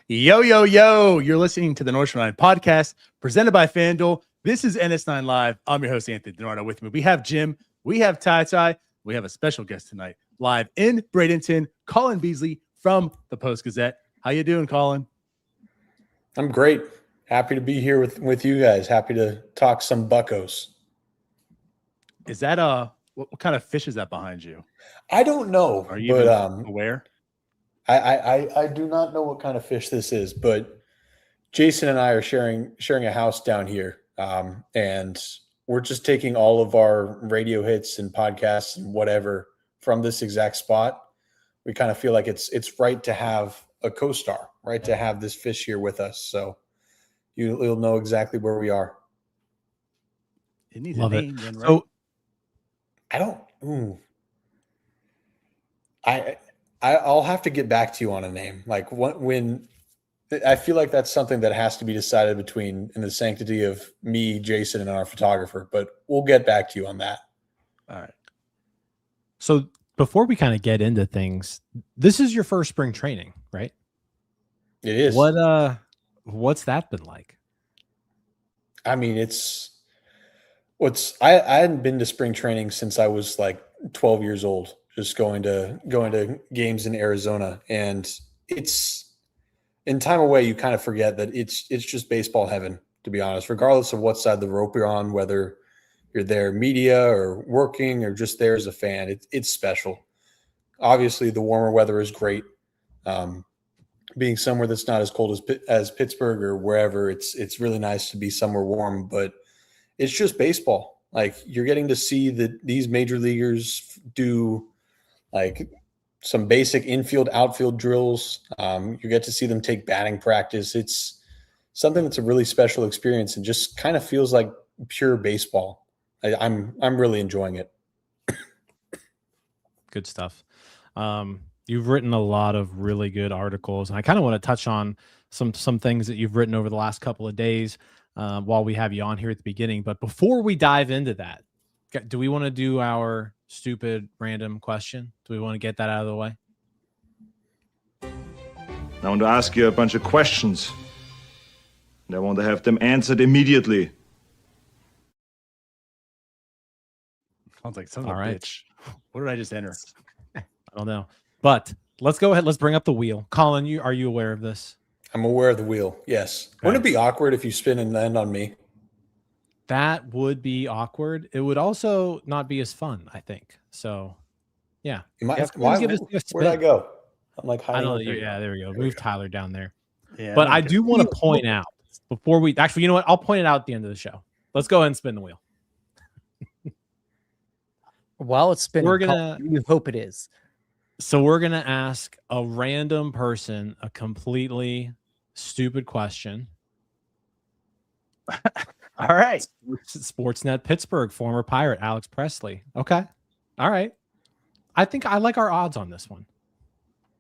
Yo, yo, yo. You're listening to the North Shore 9 podcast presented by FanDuel. This is NS9 Live. I'm your host, Anthony DiNardo. With me, we have Jim. We have Ty. We have a special guest tonight live in Bradenton, Colin Beazley from the Post-Gazette. How you doing, Colin? I'm great. Happy to be here with you guys. Happy to talk some buckos. Is that what kind of fish is that behind you? I don't know. Are you aware? I do not know what kind of fish this is, but Jason and I are sharing a house down here, and we're just taking all of our radio hits and podcasts and whatever from this exact spot. We kind of feel like it's right to have a co-star, right, to have this fish here with us. So you'll know exactly where we are. It needs a name, then, right? So I don't. I'll have to get back to you on a name. Like when I feel like that's something that has to be decided between in the sanctity of me, Jason, and our photographer. But we'll get back to you on that. All right. So before we kind of get into things, this is your first spring training, right? It is. What's that been like? I mean, I hadn't been to spring training since I was like 12 years old. Just going to games in Arizona, and it's in time away. You kind of forget that it's just baseball heaven, to be honest. Regardless of what side of the rope you're on, whether you're there media or working or just there as a fan, it's special. Obviously, the warmer weather is great. Being somewhere that's not as cold as Pittsburgh or wherever, it's really nice to be somewhere warm. But it's just baseball. Like you're getting to see these major leaguers do like some basic infield, outfield drills. You get to see them take batting practice. It's something that's a really special experience and just kind of feels like pure baseball. I'm really enjoying it. Good stuff. You've written a lot of really good articles, and I kind of want to touch on some things that you've written over the last couple of days while we have you on here at the beginning. But before we dive into that, do we want to do our stupid random question? Do we want to get that out of the way? I want to ask you a bunch of questions, and I want to have them answered immediately. Sounds like some All right. bitch. What did I just enter? I don't know. But let's go ahead. Let's bring up the wheel. Colin, are you aware of this? I'm aware of the wheel. Yes. Okay. Wouldn't it be awkward if you spin and land on me? That would be awkward. It would also not be as fun, I think. So, yeah. Where'd I go? I'm like, I don't know. Yeah, there we go. Move Tyler down there. Yeah, but I do want to point out before we actually, you know what? I'll point it out at the end of the show. Let's go ahead and spin the wheel. While it's spinning, you hope it is. So we're gonna ask a random person a completely stupid question. All right. Sportsnet Pittsburgh, former Pirate Alex Presley. Okay. All right. I think I like our odds on this one.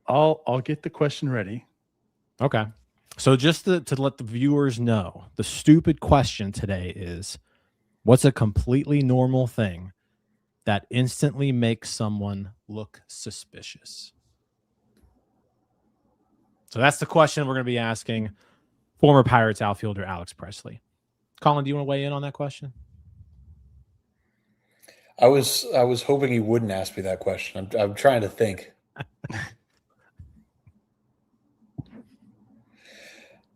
I'll get the question ready. Okay. So just to let the viewers know, the stupid question today is, what's a completely normal thing that instantly makes someone look suspicious? So that's the question we're going to be asking former Pirates outfielder Alex Presley. Colin, do you want to weigh in on that question? I was hoping he wouldn't ask me that question. I'm trying to think.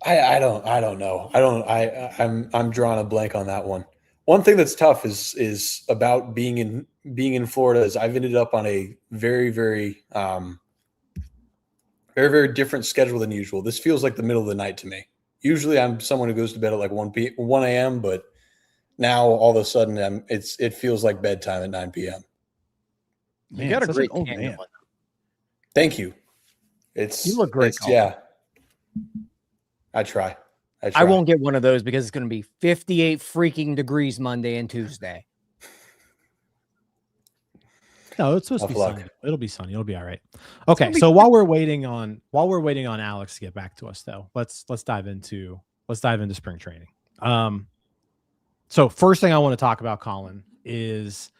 I don't know. I'm drawing a blank on that one. One thing that's tough is about being in Florida is I've ended up on a very, very, very, very different schedule than usual. This feels like the middle of the night to me. Usually I'm someone who goes to bed at like 1 a.m., but now all of a sudden it feels like bedtime at 9 p.m. Man, you got a great tan. Thank you. You look great. Yeah. I try. I won't get one of those because it's going to be 58 freaking degrees Monday and Tuesday. No, it's supposed to be sunny. It'll be sunny. It'll be all right. Okay, so while we're waiting on Alex to get back to us, though, let's dive into spring training. So first thing I want to talk about, Colin, is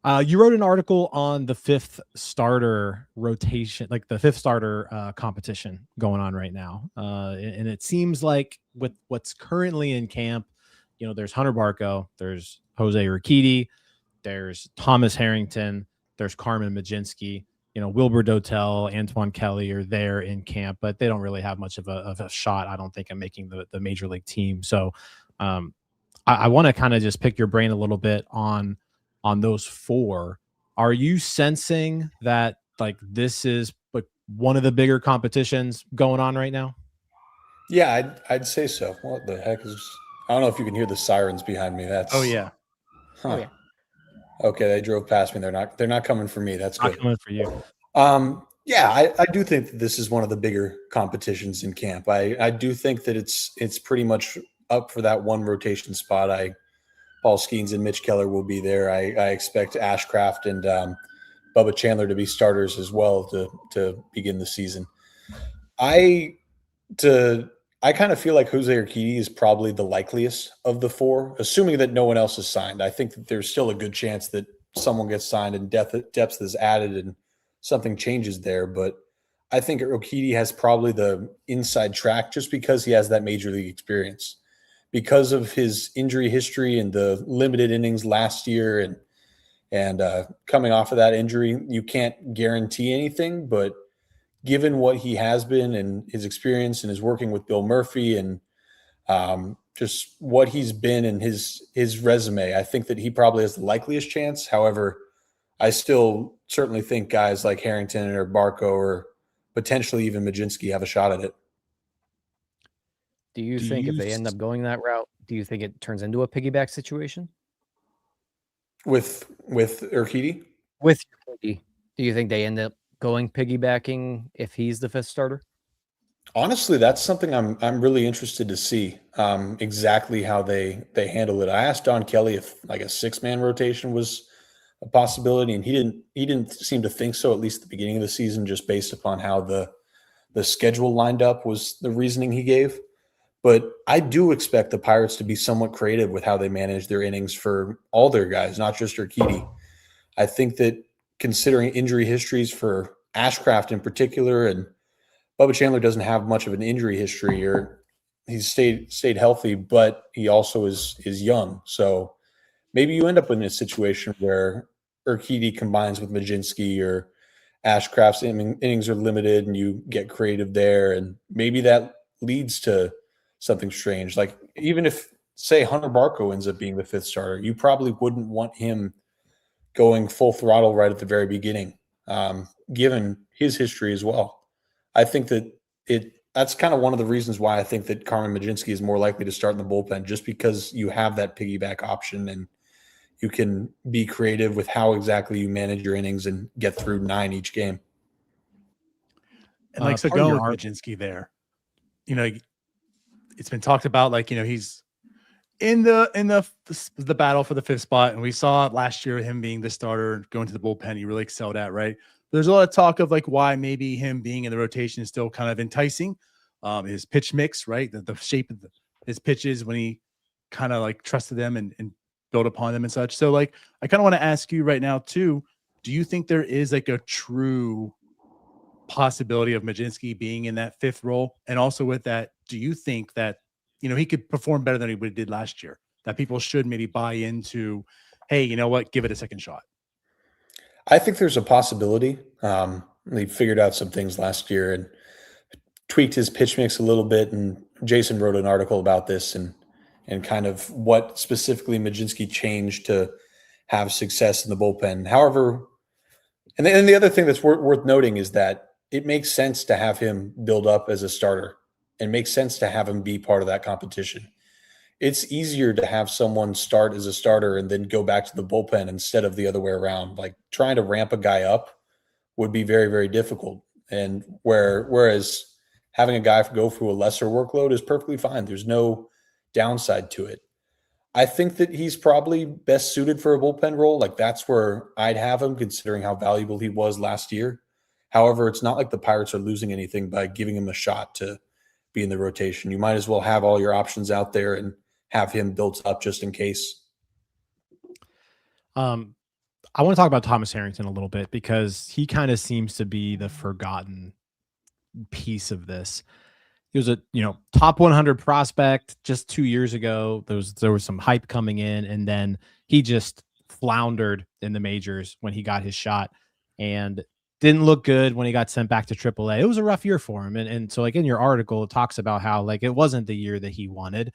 You wrote an article on the fifth starter rotation, like the fifth starter competition going on right now. And it seems like with what's currently in camp, there's Hunter Barco, there's José Urquidy, there's Thomas Harrington, there's Carmen Mlodzinski, Wilbur Dotel, Antoine Kelly are there in camp, but they don't really have much of a shot, I don't think, at making the major league team. So I want to kind of just pick your brain a little bit on those four. Are you sensing that like this is like one of the bigger competitions going on right now? Yeah, I'd say so. What the heck is? I don't know if you can hear the sirens behind me. That's Oh yeah. Huh. Oh, yeah. Okay, they drove past me. They're not coming for me. That's Not good. coming for you. Yeah, I do think that this is one of the bigger competitions in camp. I do think that it's pretty much up for that one rotation spot. Paul Skeens and Mitch Keller will be there. I expect Ashcraft and Bubba Chandler to be starters as well to begin the season. I kind of feel like José Urquidy is probably the likeliest of the four, assuming that no one else is signed. I think that there's still a good chance that someone gets signed and depth is added and something changes there. But I think Urquidy has probably the inside track just because he has that major league experience. Because of his injury history and the limited innings last year and coming off of that injury, you can't guarantee anything. But given what he has been and his experience and his working with Bill Murphy and just what he's been in his resume, I think that he probably has the likeliest chance. However, I still certainly think guys like Harrington or Barco or potentially even Mlodzinski have a shot at it. Do you think if they end up going that route, do you think it turns into a piggyback situation? With Urquidy? With Urquidy, do you think they end up going piggybacking if he's the fifth starter? Honestly, that's something I'm really interested to see exactly how they handle it. I asked Don Kelly if like a 6-man rotation was a possibility, and he didn't seem to think so, at least at the beginning of the season, just based upon how the schedule lined up was the reasoning he gave. But I do expect the Pirates to be somewhat creative with how they manage their innings for all their guys, not just Urquidy. I think that considering injury histories for Ashcraft in particular, and Bubba Chandler doesn't have much of an injury history, or he's stayed healthy, but he also is young. So maybe you end up in a situation where Urquidy combines with Mlodzinski, or Ashcraft's innings are limited and you get creative there. And maybe that leads to something strange. Like even if, say, Hunter Barco ends up being the fifth starter, you probably wouldn't want him going full throttle right at the very beginning, given his history as well. I think that that's kind of one of the reasons why I think that Carmen Mlodzinski is more likely to start in the bullpen, just because you have that piggyback option and you can be creative with how exactly you manage your innings and get through 9 each game. And so going with Mlodzinski there, it's been talked about, like, he's in the battle for the fifth spot, and we saw last year him being the starter, going to the bullpen, he really excelled at, right? There's a lot of talk of like why maybe him being in the rotation is still kind of enticing. His pitch mix, right? The shape of his pitches when he kind of like trusted them and built upon them and such. So like, I kind of want to ask you right now too, do you think there is like a true possibility of Mlodzinski being in that fifth role? And also with that, do you think that, he could perform better than he did last year, that people should maybe buy into, hey, you know what, give it a second shot? I think there's a possibility. He figured out some things last year and tweaked his pitch mix a little bit. And Jason wrote an article about this and kind of what specifically Mlodzinski changed to have success in the bullpen. However, and the other thing that's worth noting is that it makes sense to have him build up as a starter and makes sense to have him be part of that competition. It's easier to have someone start as a starter and then go back to the bullpen instead of the other way around. Like trying to ramp a guy up would be very, very difficult. And whereas having a guy go through a lesser workload is perfectly fine. There's no downside to it. I think that he's probably best suited for a bullpen role. Like that's where I'd have him, considering how valuable he was last year. However, it's not like the Pirates are losing anything by giving him a shot to be in the rotation. You might as well have all your options out there and have him built up just in case. I want to talk about Thomas Harrington a little bit because he kind of seems to be the forgotten piece of this. He was a top 100 prospect just 2 years ago. There was some hype coming in, and then he just floundered in the majors when he got his shot, and didn't look good when he got sent back to AAA. It was a rough year for him, and so like in your article, it talks about how like it wasn't the year that he wanted.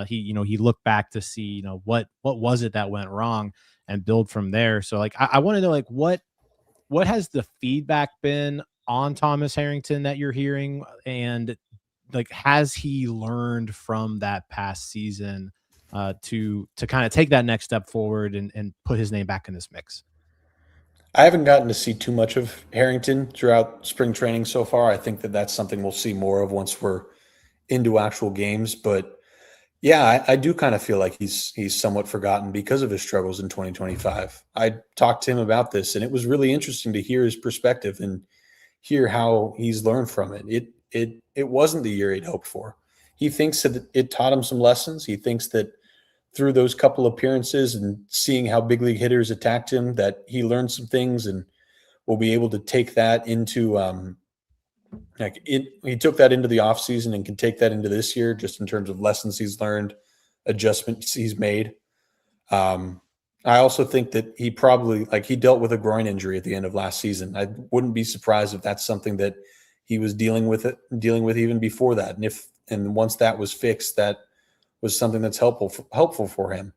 He looked back to see what was it that went wrong and build from there. So like I want to know like what has the feedback been on Thomas Harrington that you're hearing, and like has he learned from that past season to kind of take that next step forward and put his name back in this mix? I haven't gotten to see too much of Harrington throughout spring training so far. I think that that's something we'll see more of once we're into actual games. But yeah, I do kind of feel like he's somewhat forgotten because of his struggles in 2025. I talked to him about this, and it was really interesting to hear his perspective and hear how he's learned from it. It wasn't the year he'd hoped for. He thinks that it taught him some lessons. He thinks that through those couple appearances and seeing how big league hitters attacked him, that he learned some things and will be able to take that into he took that into the offseason and can take that into this year just in terms of lessons he's learned, adjustments he's made. I also think that he probably he dealt with a groin injury at the end of last season. I wouldn't be surprised if that's something that he was dealing with even before that. And once that was fixed, that was something that's helpful for him.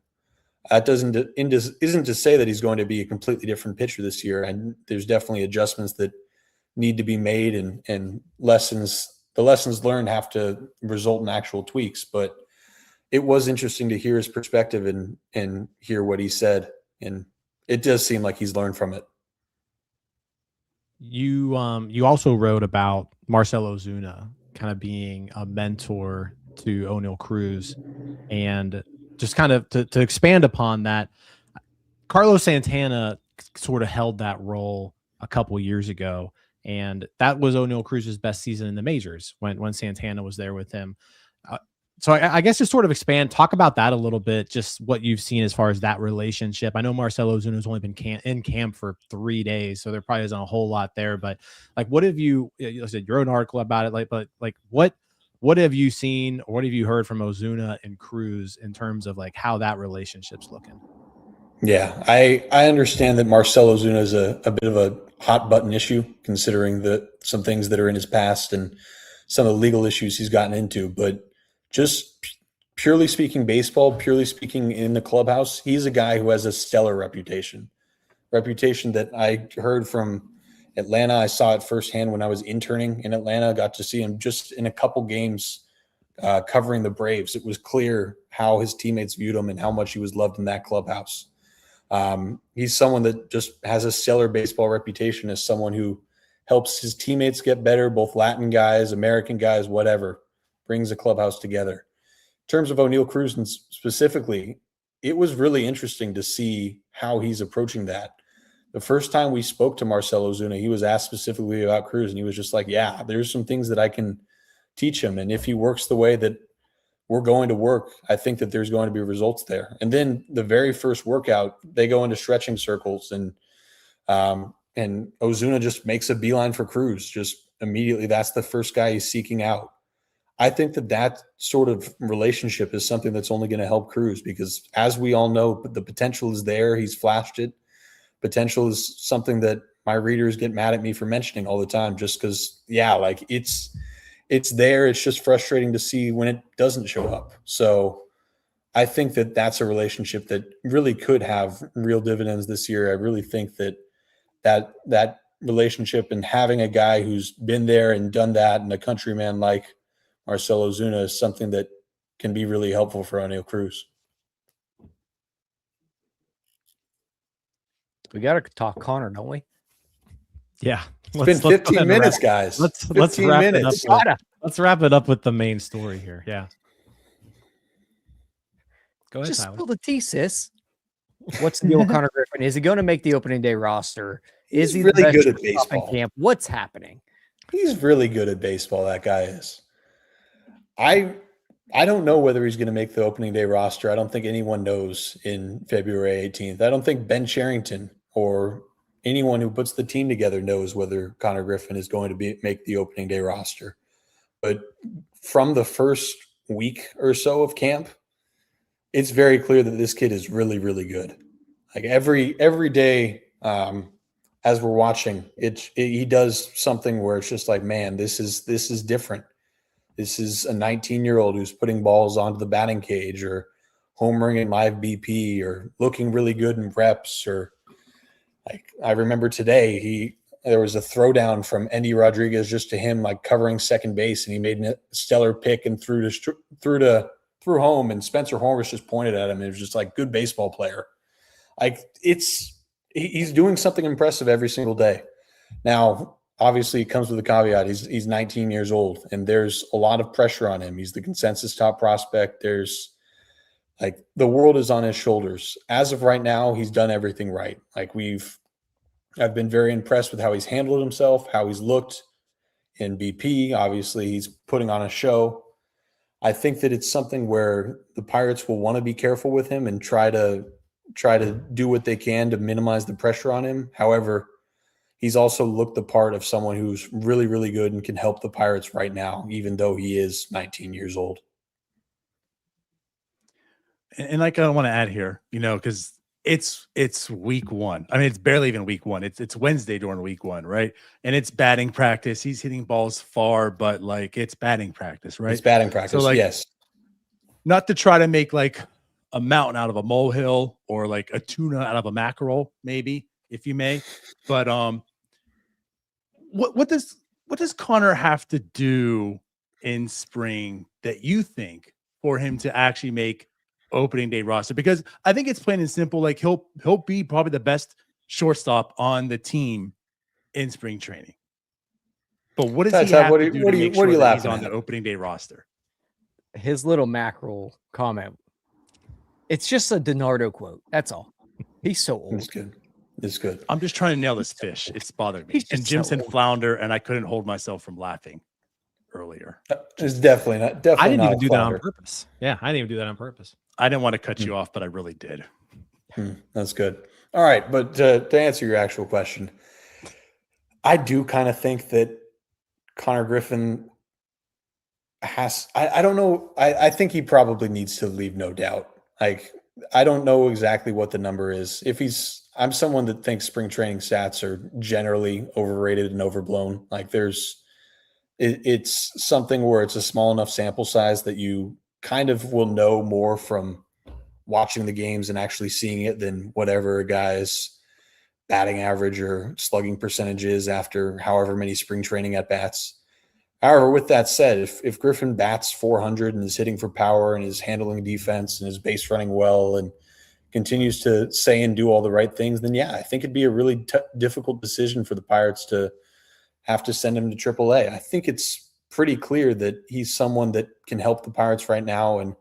That isn't to say that he's going to be a completely different pitcher this year. And there's definitely adjustments that need to be made, and the lessons learned have to result in actual tweaks. But it was interesting to hear his perspective and hear what he said. And it does seem like he's learned from it. You also wrote about Marcell Ozuna kind of being a mentor to Oneil Cruz, and just kind of to expand upon that, Carlos Santana sort of held that role a couple years ago, and that was Oneil Cruz's best season in the majors when Santana was there with him. So I guess just sort of talk about that a little bit, just what you've seen as far as that relationship. I know Marcell Ozuna has only been in camp for 3 days, so there probably isn't a whole lot there. But like, what have you said? You wrote an article about it, but what have you seen or what have you heard from Ozuna and Cruz in terms of like how that relationship's looking? Yeah, I understand that Marcell Ozuna is a bit of a hot button issue, considering some things that are in his past and some of the legal issues he's gotten into. But just purely speaking baseball, purely speaking in the clubhouse, he's a guy who has a stellar reputation that I heard from Atlanta. I saw it firsthand when I was interning in Atlanta. Got to see him just in a couple games covering the Braves. It was clear how his teammates viewed him and how much he was loved in that clubhouse. He's someone that just has a stellar baseball reputation as someone who helps his teammates get better, both Latin guys, American guys, whatever, brings the clubhouse together. In terms of Oneil Cruz and specifically, it was really interesting to see how he's approaching that. The first time we spoke to Marcell Ozuna, he was asked specifically about Cruz, and he was just like, yeah, there's some things that I can teach him. And if he works the way that we're going to work, I think that there's going to be results there. And then the very first workout, they go into stretching circles, and Ozuna just makes a beeline for Cruz. Just immediately, that's the first guy he's seeking out. I think that sort of relationship is something that's only going to help Cruz, because as we all know, the potential is there. He's flashed it. Potential is something that my readers get mad at me for mentioning all the time, just because, it's there. It's just frustrating to see when it doesn't show up. So I think that that's a relationship that really could have real dividends this year. I really think that relationship and having a guy who's been there and done that and a countryman like Marcell Ozuna is something that can be really helpful for Oneil Cruz. We got to talk Connor, don't we? Yeah. It's been 15 minutes, guys. Let's wrap it up with the main story here. Yeah. Go ahead, Just Tyler. spill the tea, sis. What's the deal with Connor Griffin? Is he going to make the opening day roster? Is he really the best good at shortstop in baseball? camp? What's happening? He's really good at baseball, that guy is. I don't know whether he's going to make the opening day roster. I don't think anyone knows in February 18th. I don't think Ben Cherington or anyone who puts the team together knows whether Konnor Griffin is going to make the opening day roster. But from the first week or so of camp, it's very clear that this kid is really, really good. Like every day, as we're watching, he does something where it's just like, man, this is different. This is a 19-year-old who's putting balls onto the batting cage, or homering in live BP, or looking really good in reps. Or like I remember today, there was a throwdown from Endy Rodriguez just to him, like covering second base, and he made a stellar pick and threw home, and Spencer Horwitz just pointed at him. It was just like, good baseball player. Like he's doing something impressive every single day. Now, obviously, it comes with a caveat. He's 19 years old, and there's a lot of pressure on him. He's the consensus top prospect. There's like, the world is on his shoulders. As of right now, he's done everything right. Like I've been very impressed with how he's handled himself, how he's looked in BP. Obviously, he's putting on a show. I think that it's something where the Pirates will want to be careful with him and try to do what they can to minimize the pressure on him. However, he's also looked the part of someone who's really, really good and can help the Pirates right now, even though he is 19 years old. And like, I want to add here, because it's week one. I mean, it's barely even week one. It's Wednesday during week one, right? And it's batting practice. He's hitting balls far, but like, it's batting practice, right? It's batting practice. So like, yes. Not to try to make like a mountain out of a molehill, or like a tuna out of a mackerel, maybe, if you may. But what does Konnor have to do in spring that you think for him to actually make opening day roster? Because I think it's plain and simple. Like he'll be probably the best shortstop on the team in spring training. But what does he have to do to make sure that he's on the opening day roster? His little mackerel comment. It's just a DiNardo quote. That's all. He's so old. It's good. It's good. I'm just trying to nail this fish. It's bothering me. And Jim said flounder, and I couldn't hold myself from laughing earlier. It's definitely not. I didn't even do that on purpose. Yeah, I didn't even do that on purpose. I didn't want to cut you off, but I really did. That's good. All right, but to answer your actual question, I do kind of think that Konnor Griffin has. I don't know. I think he probably needs to leave, no doubt. Like, I don't know exactly what the number is. I'm someone that thinks spring training stats are generally overrated and overblown. Like it's something where it's a small enough sample size that you kind of will know more from watching the games and actually seeing it than whatever a guy's batting average or slugging percentage is after however many spring training at bats. However, with that said, if Griffin bats 400 and is hitting for power and is handling defense and is base running well and continues to say and do all the right things, then yeah, I think it'd be a really difficult decision for the Pirates to have to send him to AAA. I think it's pretty clear that he's someone that can help the Pirates right now and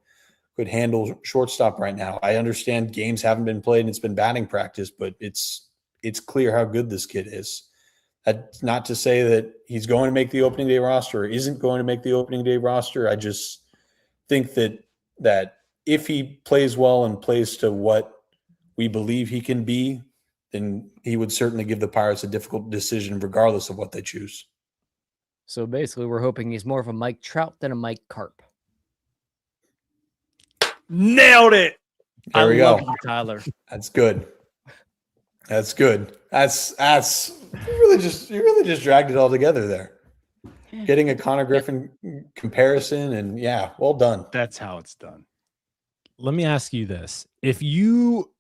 could handle shortstop right now. I understand games haven't been played and it's been batting practice, but it's clear how good this kid is. That's not to say that he's going to make the opening day roster or isn't going to make the opening day roster. I just think that if he plays well and plays to what we believe he can be, then he would certainly give the Pirates a difficult decision regardless of what they choose. So basically, we're hoping he's more of a Mike Trout than a Mike Carp. Nailed it. There we go. You, Tyler. That's good. That's good. That's you really just dragged it all together there. Getting a Konnor Griffin comparison, and yeah, well done. That's how it's done. Let me ask you this. If you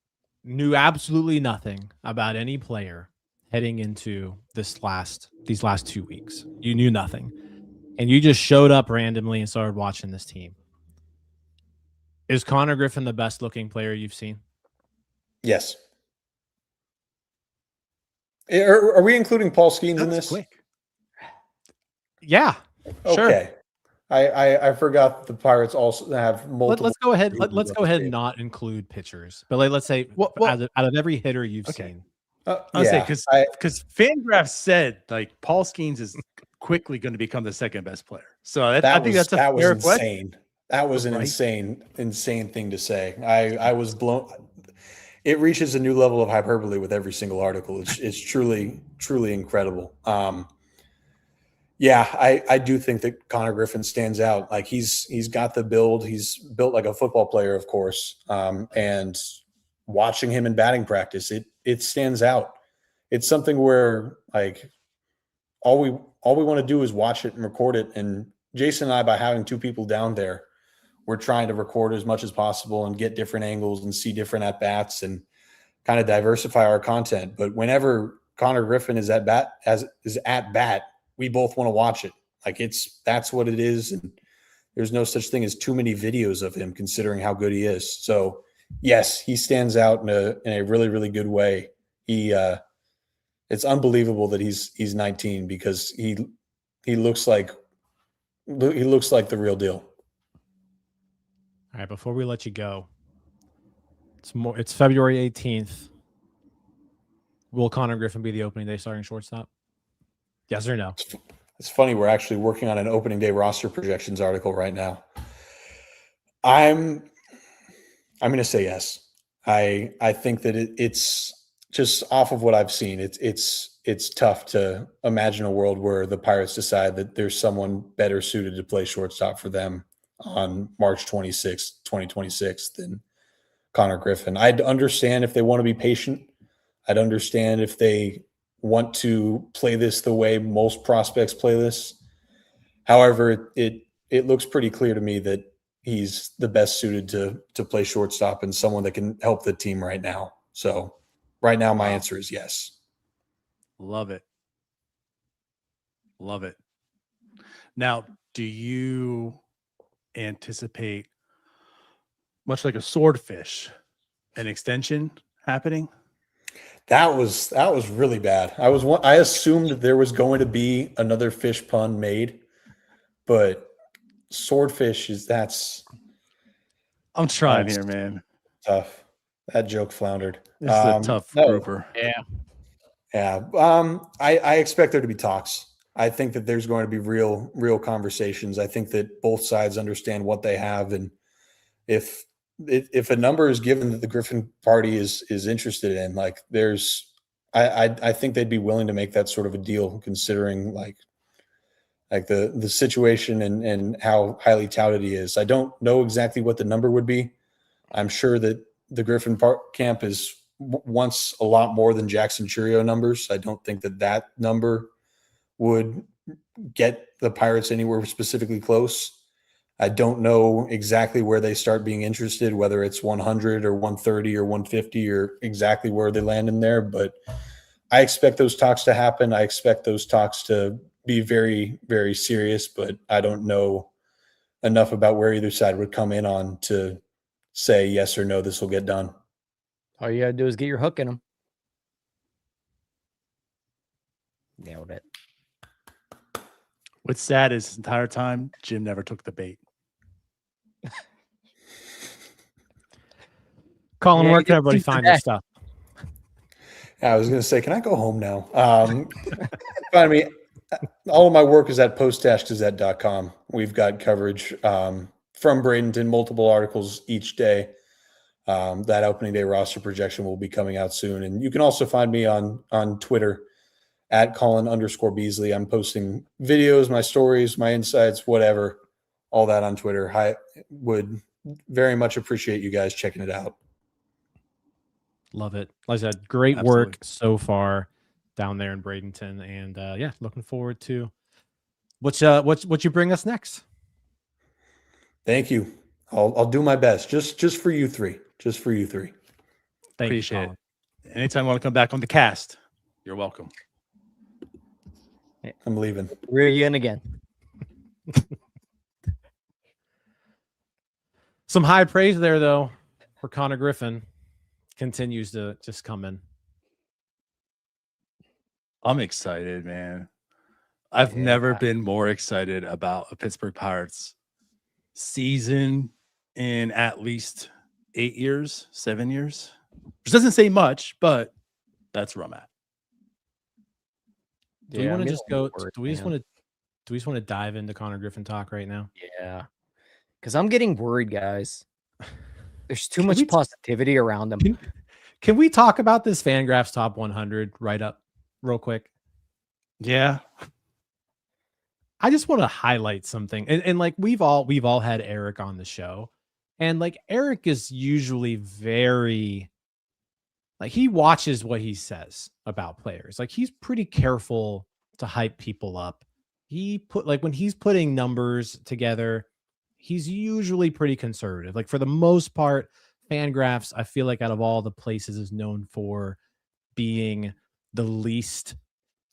knew absolutely nothing about any player heading into these last 2 weeks, you knew nothing, and you just showed up randomly and started watching this team, is Konnor Griffin the best looking player you've seen? Yes. Are we including Paul Skeens in this? Quick. Yeah. Okay. Sure. I forgot the Pirates also have multiple. Let's go ahead. Let's go ahead and not include pitchers, but let's say out of every hitter you've seen. I'll say because FanGraphs said like Paul Skeens is quickly going to become the second best player. So I think that's a fair question. That was an insane thing to say. I was blown. it reaches a new level of hyperbole with every single article. It's truly, truly incredible. Yeah, I do think that Konnor Griffin stands out. Like he's got the build. He's built like a football player, of course. And watching him in batting practice, it stands out. It's something where like all we want to do is watch it and record it. And Jason and I, by having two people down there, we're trying to record as much as possible and get different angles and see different at bats and kind of diversify our content. But whenever Konnor Griffin is at bat, we both want to watch it. Like that's what it is. And there's no such thing as too many videos of him considering how good he is. So yes, he stands out in a really, really good way. It's unbelievable that he's 19 because he looks like the real deal. All right, before we let you go, it's February 18th. Will Konnor Griffin be the opening day starting shortstop? Yes or no? It's funny. We're actually working on an opening day roster projections article right now. I'm going to say yes. I think that it's just off of what I've seen. It's tough to imagine a world where the Pirates decide that there's someone better suited to play shortstop for them on March 26th, 2026 than Konnor Griffin. I'd understand if they want to be patient. I'd understand if they want to play this the way most prospects play this. However, it looks pretty clear to me that he's the best suited to play shortstop and someone that can help the team right now. So right now, my answer is yes. Love it. Love it. Now, do you anticipate, much like a swordfish, an extension happening? That was really bad. I assumed there was going to be another fish pun made, but swordfish I'm trying here, man. Tough. That joke floundered. This is a tough grouper. Yeah. I expect there to be talks. I think that there's going to be real conversations. I think that both sides understand what they have, and if a number is given that the Griffin party is interested in, like I think they'd be willing to make that sort of a deal, considering like the situation and how highly touted he is. I don't know exactly what the number would be. I'm sure that the Griffin camp is wants a lot more than Jackson Churio numbers. I don't think that number would get the Pirates anywhere specifically close. I don't know exactly where they start being interested, whether it's 100 or 130 or 150 or exactly where they land in there. But I expect those talks to happen. I expect those talks to be very, very serious, but I don't know enough about where either side would come in on to say yes or no, this will get done. All you gotta do is get your hook in them. Nailed it. What's sad is this entire time, Jim never took the bait. Colin, where can everybody find your stuff? I was going to say, can I go home now? Find me. All of my work is at post-gazette.com. We've got coverage from Bradenton, multiple articles each day. That opening day roster projection will be coming out soon. And you can also find me on Twitter at Colin_Beazley. I'm posting videos, my stories, my insights, whatever, all that on Twitter. I would very much appreciate you guys checking it out. Love it. Like I said, great work so far down there in Bradenton. And yeah, looking forward to what you bring us next. Thank you. I'll do my best. Just for you three. Just for you three. Appreciate it. Anytime you want to come back on the cast, you're welcome. I'm leaving. We're in again. Some high praise there, though, for Konnor Griffin. Continues to just come in. I'm excited, man. I've never been more excited about a Pittsburgh Pirates season in at least 8 years, 7 years. Which doesn't say much, but that's where I'm at. Do we want to just go? Do we just want to dive into Konnor Griffin talk right now? Yeah, because I'm getting worried, guys. There's too much positivity around him. Can we talk about this FanGraphs top 100 write up real quick? Yeah. I just want to highlight something. And like we've all had Eric on the show. And like Eric is usually very like he watches what he says about players. Like he's pretty careful to hype people up. When he's putting numbers together, he's usually pretty conservative. Like for the most part, FanGraphs, I feel like out of all the places is known for being the least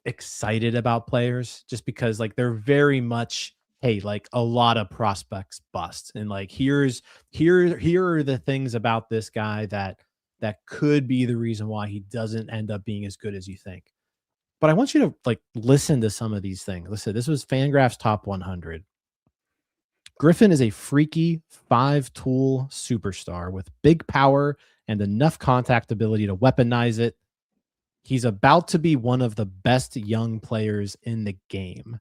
excited about players, just because like they're very much, hey, like a lot of prospects bust. And like here are the things about this guy that could be the reason why he doesn't end up being as good as you think. But I want you to like listen to some of these things. Listen, this was FanGraphs top 100. Griffin is a freaky 5-tool superstar with big power and enough contact ability to weaponize it. He's about to be one of the best young players in the game.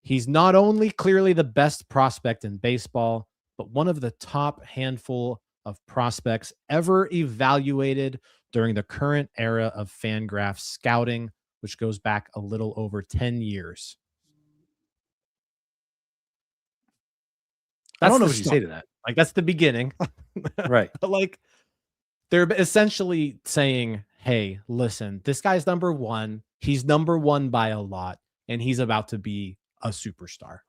He's not only clearly the best prospect in baseball, but one of the top handful of prospects ever evaluated during the current era of FanGraphs scouting, which goes back a little over 10 years. I don't know what you say to that. Like that's the beginning. Right. But like they're essentially saying, hey, listen, this guy's number one. He's number one by a lot, and he's about to be a superstar.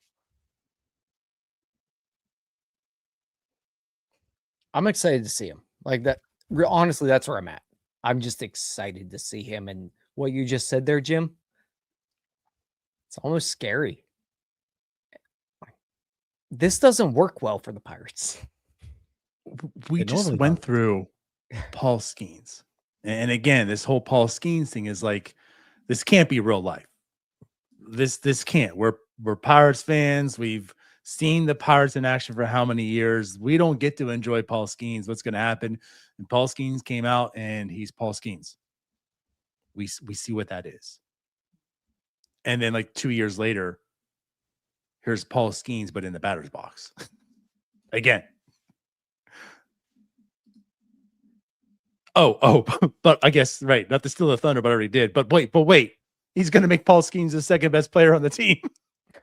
I'm excited to see him. Like that. Honestly, that's where I'm at. I'm just excited to see him. And what you just said there, Jim, it's almost scary. This doesn't work well for the Pirates. We just went through Paul Skeens. And again, this whole Paul Skeens thing is like, this can't be real life. This can't. We're Pirates fans. We've seen the Pirates in action for how many years? We don't get to enjoy Paul Skeens. What's going to happen? And Paul Skeens came out and he's Paul Skeens. We see what that is. And then like 2 years later, here's Paul Skeens, but in the batter's box. Again. Oh, but I guess, right. Not to steal the thunder, but I already did. But wait. He's going to make Paul Skeens the second best player on the team.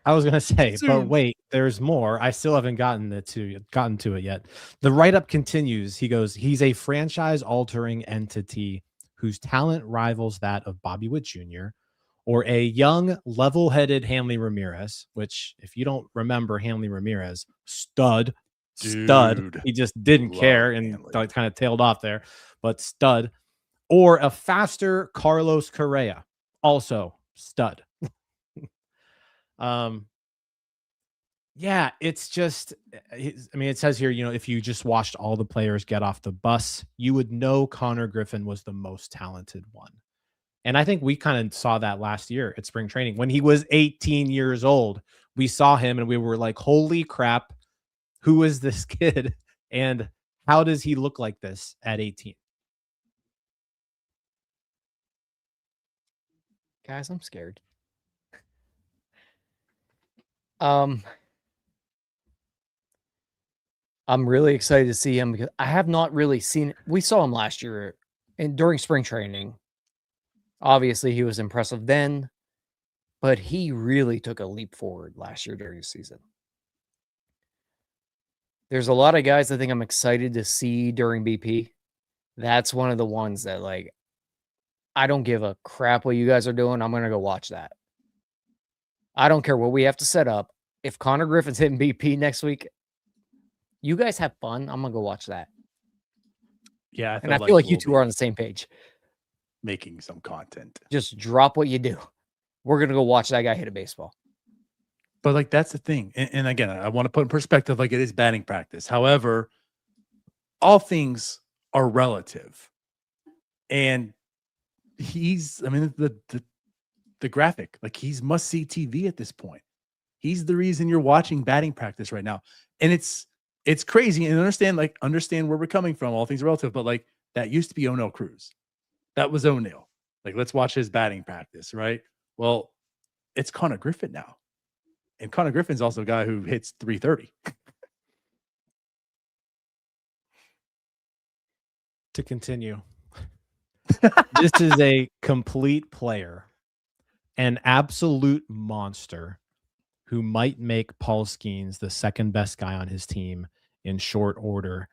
I was going to say, Soon. but wait, there's more. I still haven't gotten to it yet. The write-up continues. He goes, he's a franchise-altering entity whose talent rivals that of Bobby Witt Jr., or a young, level-headed Hanley Ramirez, which, if you don't remember Hanley Ramirez, stud. He just didn't care and kind of tailed off there, but stud. Or a faster Carlos Correa, also stud. Yeah, it's just, I mean, it says here, you know, if you just watched all the players get off the bus, you would know Konnor Griffin was the most talented one. And I think we kind of saw that last year at spring training when he was 18 years old. We saw him and we were like, holy crap, who is this kid? And how does he look like this at 18? Guys, I'm scared. I'm really excited to see him because I have not really seen. We saw him last year and during spring training. Obviously, he was impressive then, but he really took a leap forward last year during the season. There's a lot of guys I think I'm excited to see during BP. That's one of the ones that, like, I don't give a crap what you guys are doing. I'm going to go watch that. I don't care what we have to set up. If Konnor Griffin's hitting BP next week, you guys have fun. I'm going to go watch that. Yeah. I feel like you two are on the same page. Making some content. Just drop what you do. We're going to go watch that guy hit a baseball. But like, that's the thing. And again, I want to put in perspective, like it is batting practice. However, all things are relative. And he's, I mean, the graphic, like he's must see TV at this point. He's the reason you're watching batting practice right now. And it's crazy. And understand where we're coming from. All things are relative, but like that used to be Oneil Cruz. That was Oneil. Like, let's watch his batting practice, right? Well, it's Konnor Griffin now. And Konnor Griffin's also a guy who hits 330. To continue, This is a complete player, an absolute monster who might make Paul Skeens the second best guy on his team in short order.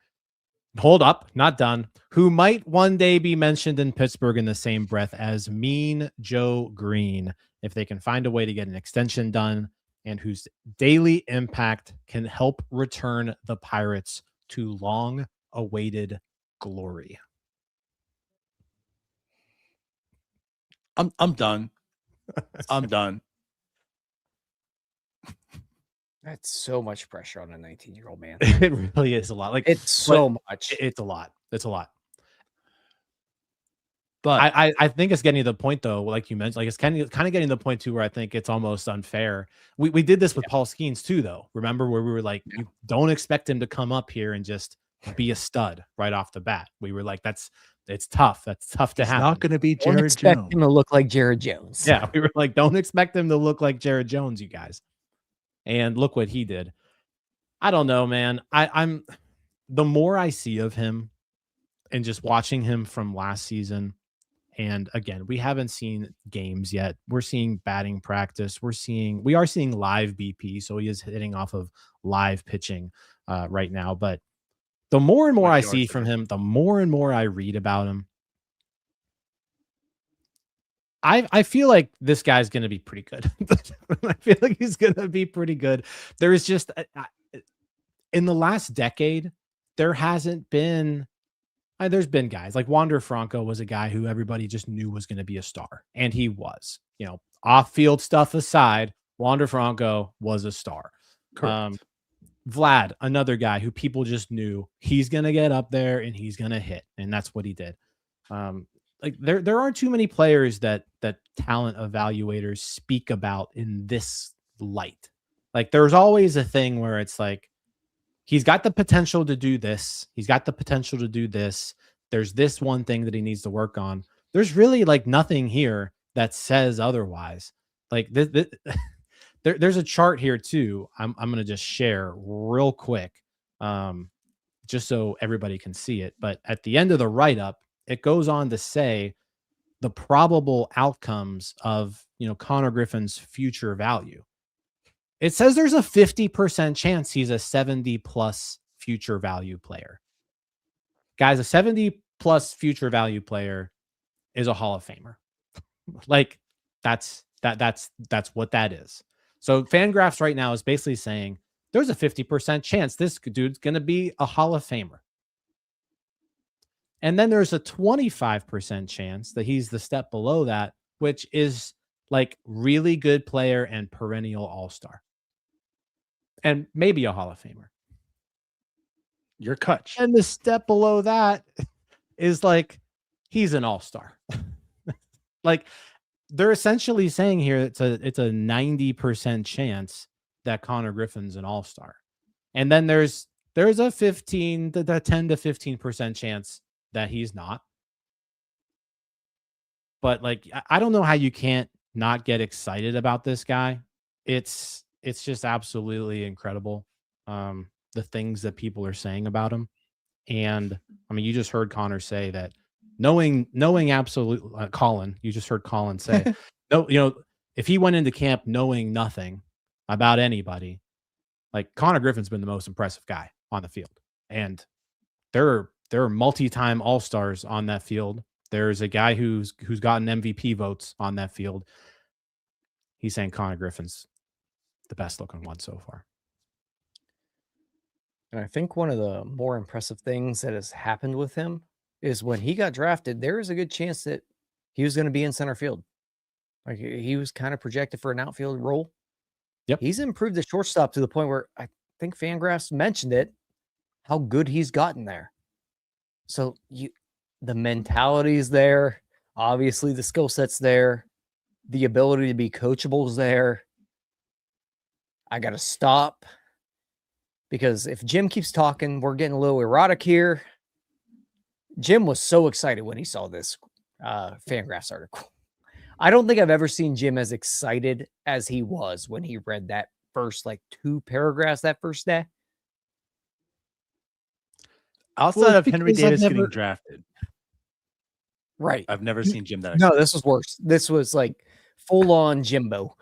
Hold up, not done. Who might one day be mentioned in Pittsburgh in the same breath as Mean Joe Green, if they can find a way to get an extension done, and whose daily impact can help return the Pirates to long-awaited glory. I'm done. I'm done. That's so much pressure on a 19-year-old man. It really is a lot. Like It's so much. It's a lot. It's a lot. But I think it's getting to the point, though, like you mentioned, like it's kind of getting to the point too where I think it's almost unfair. We did this with Paul Skeens too, though. Remember where we were like, you don't expect him to come up here and just be a stud right off the bat. We were like, it's tough. That's tough to it's happen. not going to be Don't Jared expect Jones. him to look like Jared Jones. Yeah, we were like, don't expect him to look like Jared Jones, you guys. And look what he did. I don't know, man. I'm the more I see of him and just watching him from last season. And again, we haven't seen games yet. We're seeing batting practice. We are seeing live BP. So he is hitting off of live pitching right now. But the more and more I see from him, the more and more I read about him, I feel like this guy's going to be pretty good. I feel like he's going to be pretty good. There is just in the last decade, there hasn't been. There's been guys like Wander Franco was a guy who everybody just knew was going to be a star, and he was. You know, off-field stuff aside, Wander Franco was a star. Vlad, another guy who people just knew he's going to get up there and he's going to hit, and that's what he did. Like there aren't too many players that talent evaluators speak about in this light. Like there's always a thing where it's like, he's got the potential to do this. He's got the potential to do this. There's this one thing that he needs to work on. There's really like nothing here that says otherwise. Like there's a chart here too. I'm going to just share real quick, just so everybody can see it. But at the end of the write-up, it goes on to say the probable outcomes of, Konnor Griffin's future value. It says there's a 50% chance he's a 70 plus future value player. Guys, a 70 plus future value player is a Hall of Famer. Like that's what that is. So FanGraphs right now is basically saying there's a 50% chance this dude's going to be a Hall of Famer. And then there's a 25% chance that he's the step below that, which is like really good player and perennial all-star. And maybe a Hall of Famer. You're cut. And the step below that is like, he's an all-star. Like they're essentially saying here, it's a 90% chance that Konnor Griffin's an all-star. And then there's a 10 to 15% chance that he's not. But like, I don't know how you can't not get excited about this guy. It's just absolutely incredible. The things that people are saying about him. And I mean, you just heard Connor say that knowing absolutely Colin, you just heard Colin say, no, if he went into camp knowing nothing about anybody, like Konnor Griffin's been the most impressive guy on the field. And there are multi-time all-stars on that field. There's a guy who's gotten MVP votes on that field. He's saying Konnor Griffin's the best looking one so far. And I think one of the more impressive things that has happened with him is when he got drafted, there is a good chance that he was going to be in center field. Like he was kind of projected for an outfield role. Yep. He's improved the shortstop to the point where I think FanGraphs mentioned it, how good he's gotten there. So the mentality is there. Obviously the skill set's there. The ability to be coachable is there. I got to stop because if Jim keeps talking, we're getting a little erotic here. Jim was so excited when he saw this FanGraphs article. I don't think I've ever seen Jim as excited as he was when he read that first, like 2 paragraphs that first day. Outside of Henry Davis getting drafted. Right. I've never seen Jim that. No, this was worse. This was like full on Jimbo.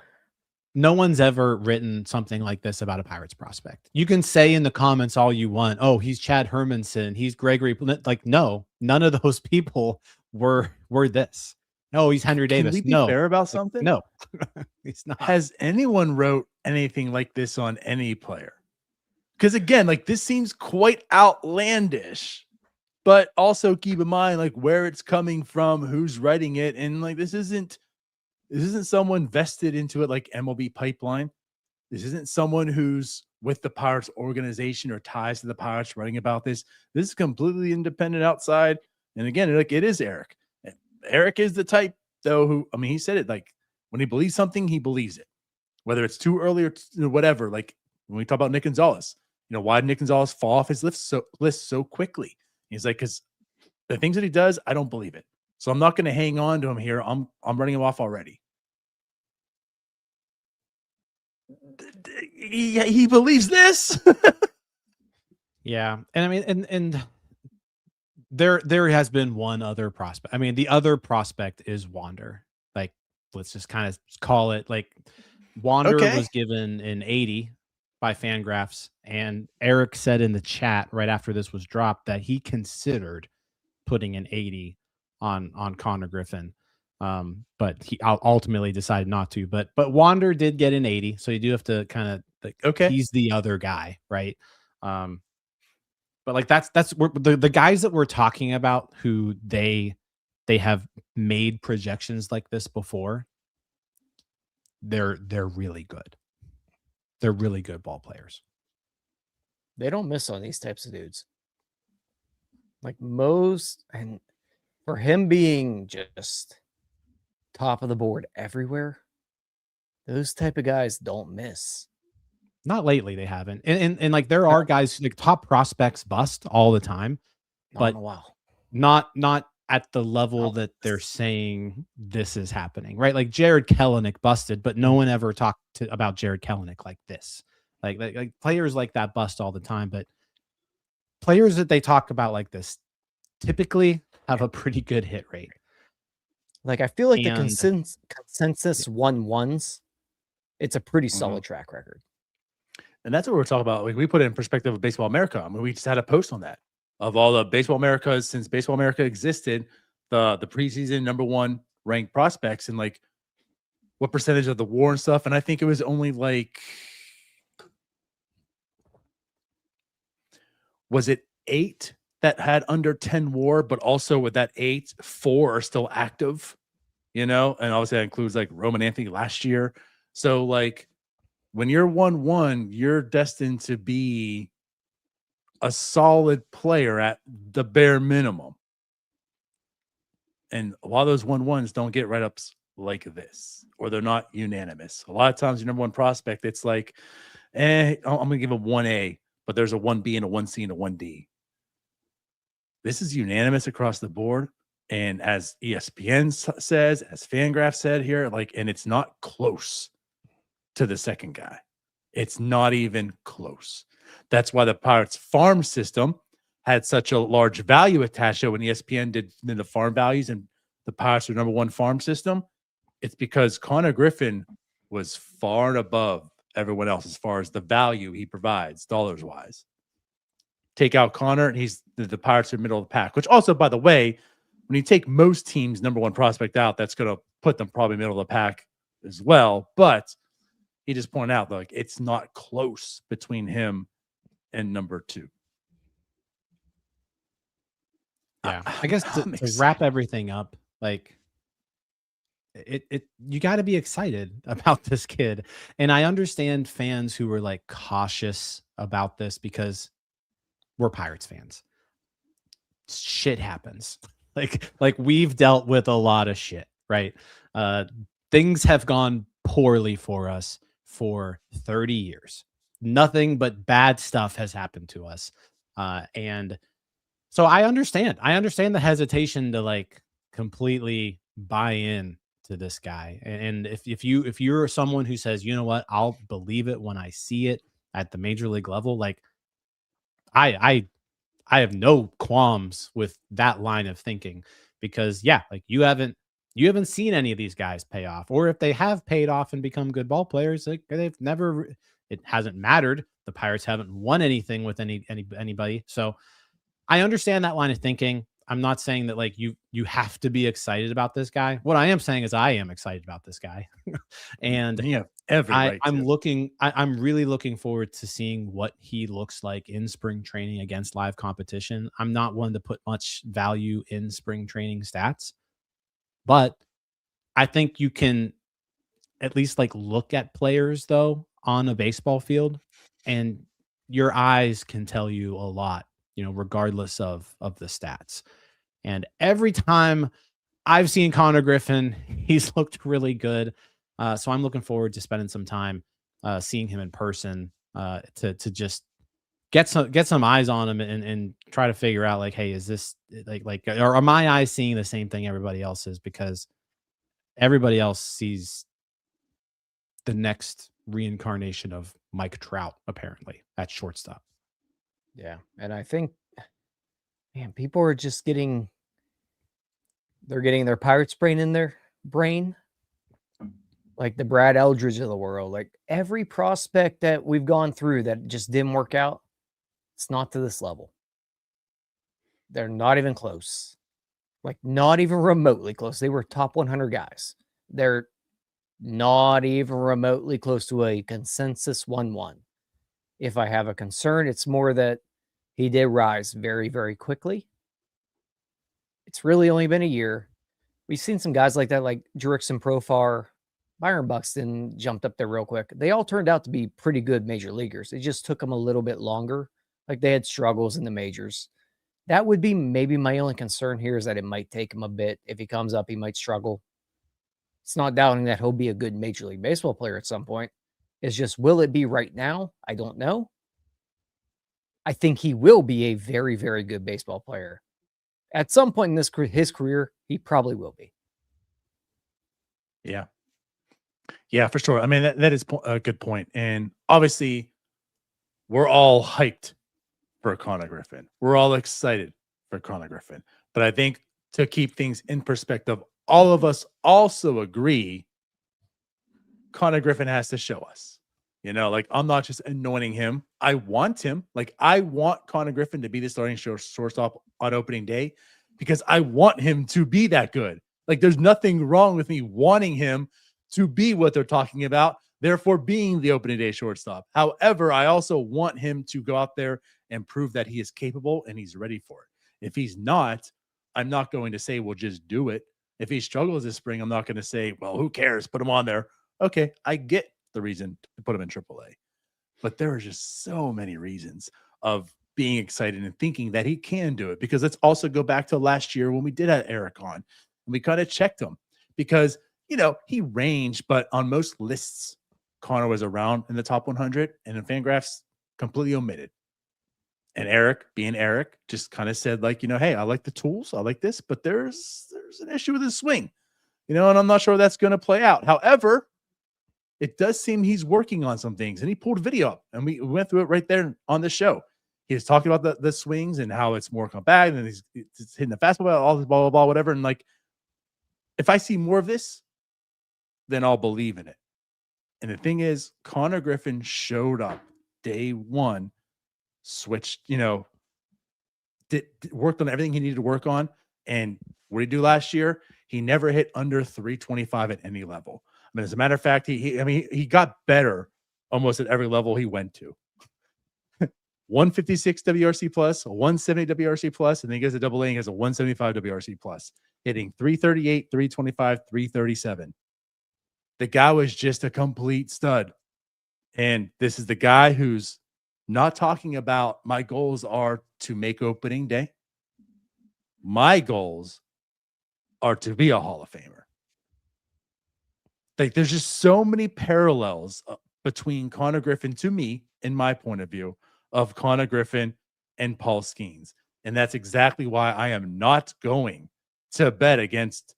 No one's ever written something like this about a Pirates prospect. You can say in the comments all you want, oh, he's Chad Hermanson, he's Gregory. Like, no, none of those people were this. No, he's Henry Davis. Can we be no, fair about something? no, he's not. Has anyone wrote anything like this on any player? Because again, like this seems quite outlandish, but also keep in mind like where it's coming from, who's writing it, and like this isn't someone vested into it like MLB Pipeline. This isn't someone who's with the Pirates organization or ties to the Pirates writing about this. This is completely independent outside. And again, like it is Eric. Eric is the type though who, I mean, he said it like when he believes something, he believes it, whether it's too early or whatever. Like when we talk about Nick Gonzalez, why did Nick Gonzalez fall off his list so quickly? He's like, because the things that he does, I don't believe it. So I'm not going to hang on to him here. I'm running him off already. He believes this. Yeah. And I mean, and there has been one other prospect. I mean, the other prospect is Wander. Like, let's just kind of call it like Wander was given an 80 by FanGraphs. And Eric said in the chat right after this was dropped that he considered putting an 80 on Konnor Griffin. But he ultimately decided not to. But Wander did get an 80, so you do have to kind of like, he's the other guy, right? But like that's the guys that we're talking about who they have made projections like this before. They're really good. They're really good ball players. They don't miss on these types of dudes. Like most, and for him being just top of the board everywhere, those type of guys don't miss. Not lately, they haven't. And like there are guys like top prospects bust all the time, but in a while. Not at the level that they're saying this is happening, right? Like Jared Kelenic busted, but no one ever talked about Jared Kelenic like this. Like players like that bust all the time, but players that they talk about like this typically have a pretty good hit rate. Like I feel like the consensus 1-1s, it's a pretty solid track record. And that's what we're talking about. Like we put it in perspective of Baseball America. I mean, we just had a post on that of all the Baseball Americas since Baseball America existed, the preseason #1 ranked prospects and like what percentage of the WAR and stuff. And I think it was only like, was it 8 that had under 10 WAR, but also with that 8, 4 are still active, and obviously that includes like Roman Anthony last year. So like when you're 1-1, you're destined to be a solid player at the bare minimum. And a lot of those 1-1s don't get write-ups like this, or they're not unanimous. A lot of times your #1 prospect, it's like, I'm going to give him 1A, but there's a 1B and a 1C and a 1D. This is unanimous across the board. And as ESPN says, as FanGraphs said here, like, and it's not close to the second guy. It's not even close. That's why the Pirates farm system had such a large value attached to it when ESPN did the farm values and the Pirates were #1 farm system. It's because Konnor Griffin was far and above everyone else as far as the value he provides dollars wise. Take out Konnor and the Pirates are middle of the pack, which also, by the way, when you take most teams' #1 prospect out, that's going to put them probably middle of the pack as well. But he just pointed out, like, it's not close between him and #2. Yeah, I guess to wrap everything up, like you got to be excited about this kid. And I understand fans who were like cautious about this because we're Pirates fans. Shit happens. Like we've dealt with a lot of shit, right? Things have gone poorly for us for 30 years. Nothing but bad stuff has happened to us. And so I understand the hesitation to like completely buy in to this guy. And if you're someone who says, you know what, I'll believe it when I see it at the major league level, like I have no qualms with that line of thinking because like you haven't seen any of these guys pay off, or if they have paid off and become good ball players, like they've never, it hasn't mattered. The Pirates haven't won anything with anybody. So I understand that line of thinking. I'm not saying that like you have to be excited about this guy. What I am saying is I am excited about this guy. And yeah, every right I'm really looking forward to seeing what he looks like in spring training against live competition. I'm not one to put much value in spring training stats, but I think you can at least like look at players though on a baseball field, and your eyes can tell you a lot, regardless of the stats. And every time I've seen Konnor Griffin, he's looked really good. So I'm looking forward to spending some time seeing him in person to just get some eyes on him and try to figure out like, hey, is this like or are my eyes seeing the same thing everybody else is? Because everybody else sees the next reincarnation of Mike Trout, apparently, at shortstop. Yeah. And I think, man, people are just getting their Pirates brain in their brain. Like the Brad Eldridge of the world. Like every prospect that we've gone through that just didn't work out, it's not to this level. They're not even close. Like not even remotely close. They were top 100 guys. They're not even remotely close to a consensus 1-1. If I have a concern, it's more that he did rise very, very quickly. It's really only been a year. We've seen some guys like that, like Jurickson Profar, Byron Buxton jumped up there real quick. They all turned out to be pretty good major leaguers. It just took them a little bit longer. Like they had struggles in the majors. That would be maybe my only concern here, is that it might take him a bit. If he comes up, he might struggle. It's not doubting that he'll be a good Major League Baseball player at some point. It's just, will it be right now? I don't know. I think he will be a very, very good baseball player. At some point in his career, he probably will be. Yeah. Yeah, for sure. I mean, that is a good point. And obviously, we're all hyped for Konnor Griffin. We're all excited for Konnor Griffin. But I think to keep things in perspective, all of us also agree Konnor Griffin has to show us. Like I'm not just anointing him. I want him. Like I want Konnor Griffin to be the starting shortstop on opening day because I want him to be that good. Like there's nothing wrong with me wanting him to be what they're talking about, therefore being the opening day shortstop. However, I also want him to go out there and prove that he is capable and he's ready for it. If he's not, I'm not going to say, well, just do it. If he struggles this spring, I'm not going to say, well, who cares? Put him on there. Okay, I get the reason to put him in AAA. But there are just so many reasons of being excited and thinking that he can do it. Because let's also go back to last year when we did have Eric on and we kind of checked him because, he ranged, but on most lists, Konnor was around in the top 100 and in FanGraphs completely omitted. And Eric, being Eric, just kind of said like, hey, I like the tools. I like this, but there's an issue with his swing, and I'm not sure that's going to play out. However, it does seem he's working on some things, and he pulled a video up and we went through it right there on the show. He was talking about the swings and how it's more compact and he's hitting the fastball, all this blah, blah, blah, whatever. And like, if I see more of this, then I'll believe in it. And the thing is, Konnor Griffin showed up day one, switched, worked on everything he needed to work on. And what did he do last year? He never hit under 325 at any level. I mean, as a matter of fact, he got better almost at every level he went to. 156 WRC plus, a 170 WRC plus, and then he gets a double A and has a 175 WRC plus, hitting 338, 325, 337. The guy was just a complete stud. And this is the guy who's not talking about my goals are to make opening day. My goals are to be a Hall of Famer. Like there's just so many parallels between Konnor Griffin, to me, in my point of view, of Konnor Griffin and Paul Skeens. And that's exactly why I am not going to bet against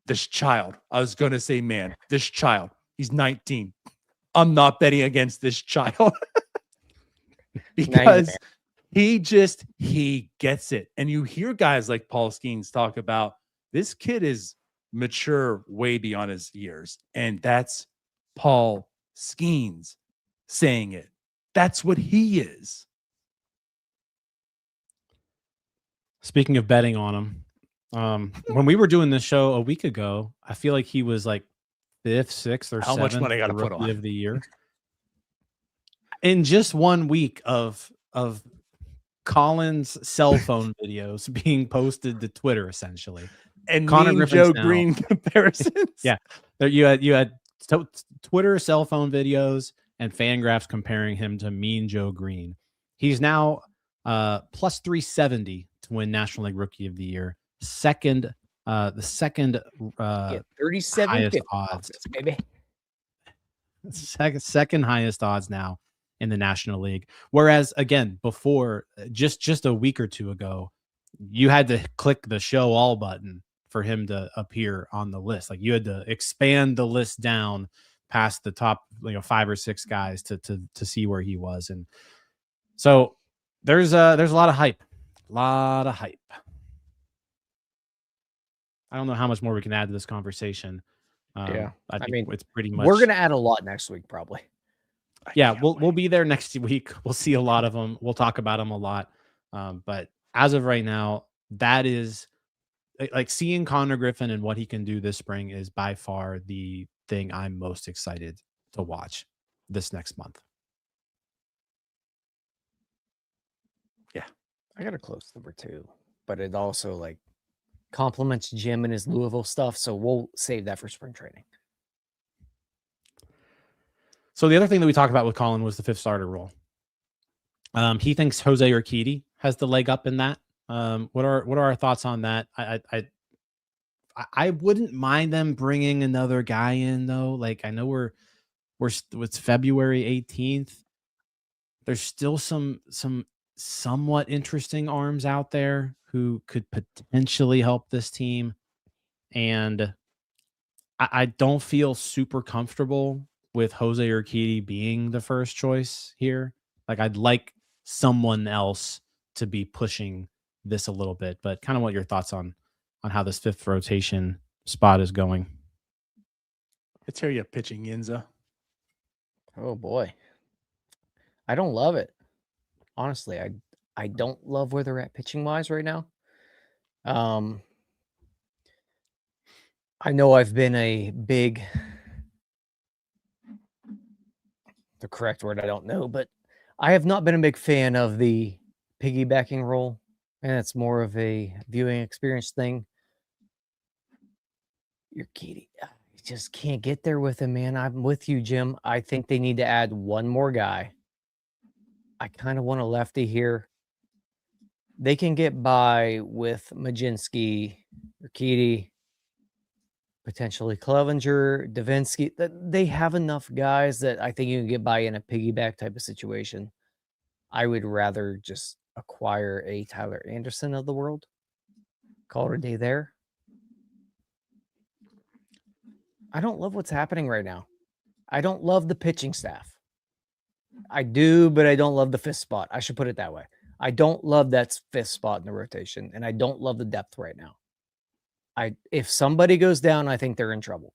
this child. I was going to say, man, this child, he's 19. I'm not betting against this child because He gets it. And you hear guys like Paul Skeens talk about this kid is mature way beyond his years. And that's Paul Skeens saying it. That's what he is. Speaking of betting on him, when we were doing this show a week ago, I feel like he was like 5th, 6th, or 7th. How much money I got to put on of the year? In just 1 week of Colin's cell phone videos being posted to Twitter, essentially, and Konnor Mean Griffin's Joe now- Green comparisons. Yeah. You had Twitter cell phone videos and FanGraphs comparing him to Mean Joe Green. He's now plus 370 to win National League Rookie of the Year. The second 37 highest odds, baby. second highest odds now in the National League. Whereas again, before just a week or two ago, you had to click the show all button for him to appear on the list. Like you had to expand the list down past the top, 5 or 6 guys to see where he was. And so there's a lot of hype. I don't know how much more we can add to this conversation. I think it's pretty much. We're gonna add a lot next week, probably. Yeah, we'll be there next week. We'll see a lot of them. We'll talk about them a lot. But as of right now, that is like seeing Konnor Griffin and what he can do this spring is by far the thing I'm most excited to watch this next month. Yeah, I got a close number 2, but it also complements Jim and his Louisville stuff. So we'll save that for spring training. So the other thing that we talked about with Colin was the 5th starter role. He thinks José Urquidy has the leg up in that. What are our thoughts on that? I wouldn't mind them bringing another guy in though. Like I know it's February 18th. There's still some somewhat interesting arms out there who could potentially help this team. And I don't feel super comfortable with José Urquidy being the first choice here. Like I'd like someone else to be pushing this a little bit, but kind of what your thoughts on how this 5th rotation spot is going. Let's hear you pitching, Yinza. Oh boy. I don't love it. Honestly, I don't love where they're at pitching wise right now. I know I've been the correct word I don't know, but I have not been a big fan of the piggybacking role, and it's more of a viewing experience thing. Urquidy, I just can't get there with him, man. I'm with you, Jim. I think they need to add one more guy. I kind of want a lefty here. They can get by with Mlodzinski, Urquidy, potentially Clevenger, Davinsky. They have enough guys that I think you can get by in a piggyback type of situation. I would rather just acquire a Tyler Anderson of the world. Call it a day there. I don't love what's happening right now. I don't love the pitching staff. I do, but I don't love the 5th spot. I should put it that way. I don't love that 5th spot in the rotation, and I don't love the depth right now. If somebody goes down, I think they're in trouble.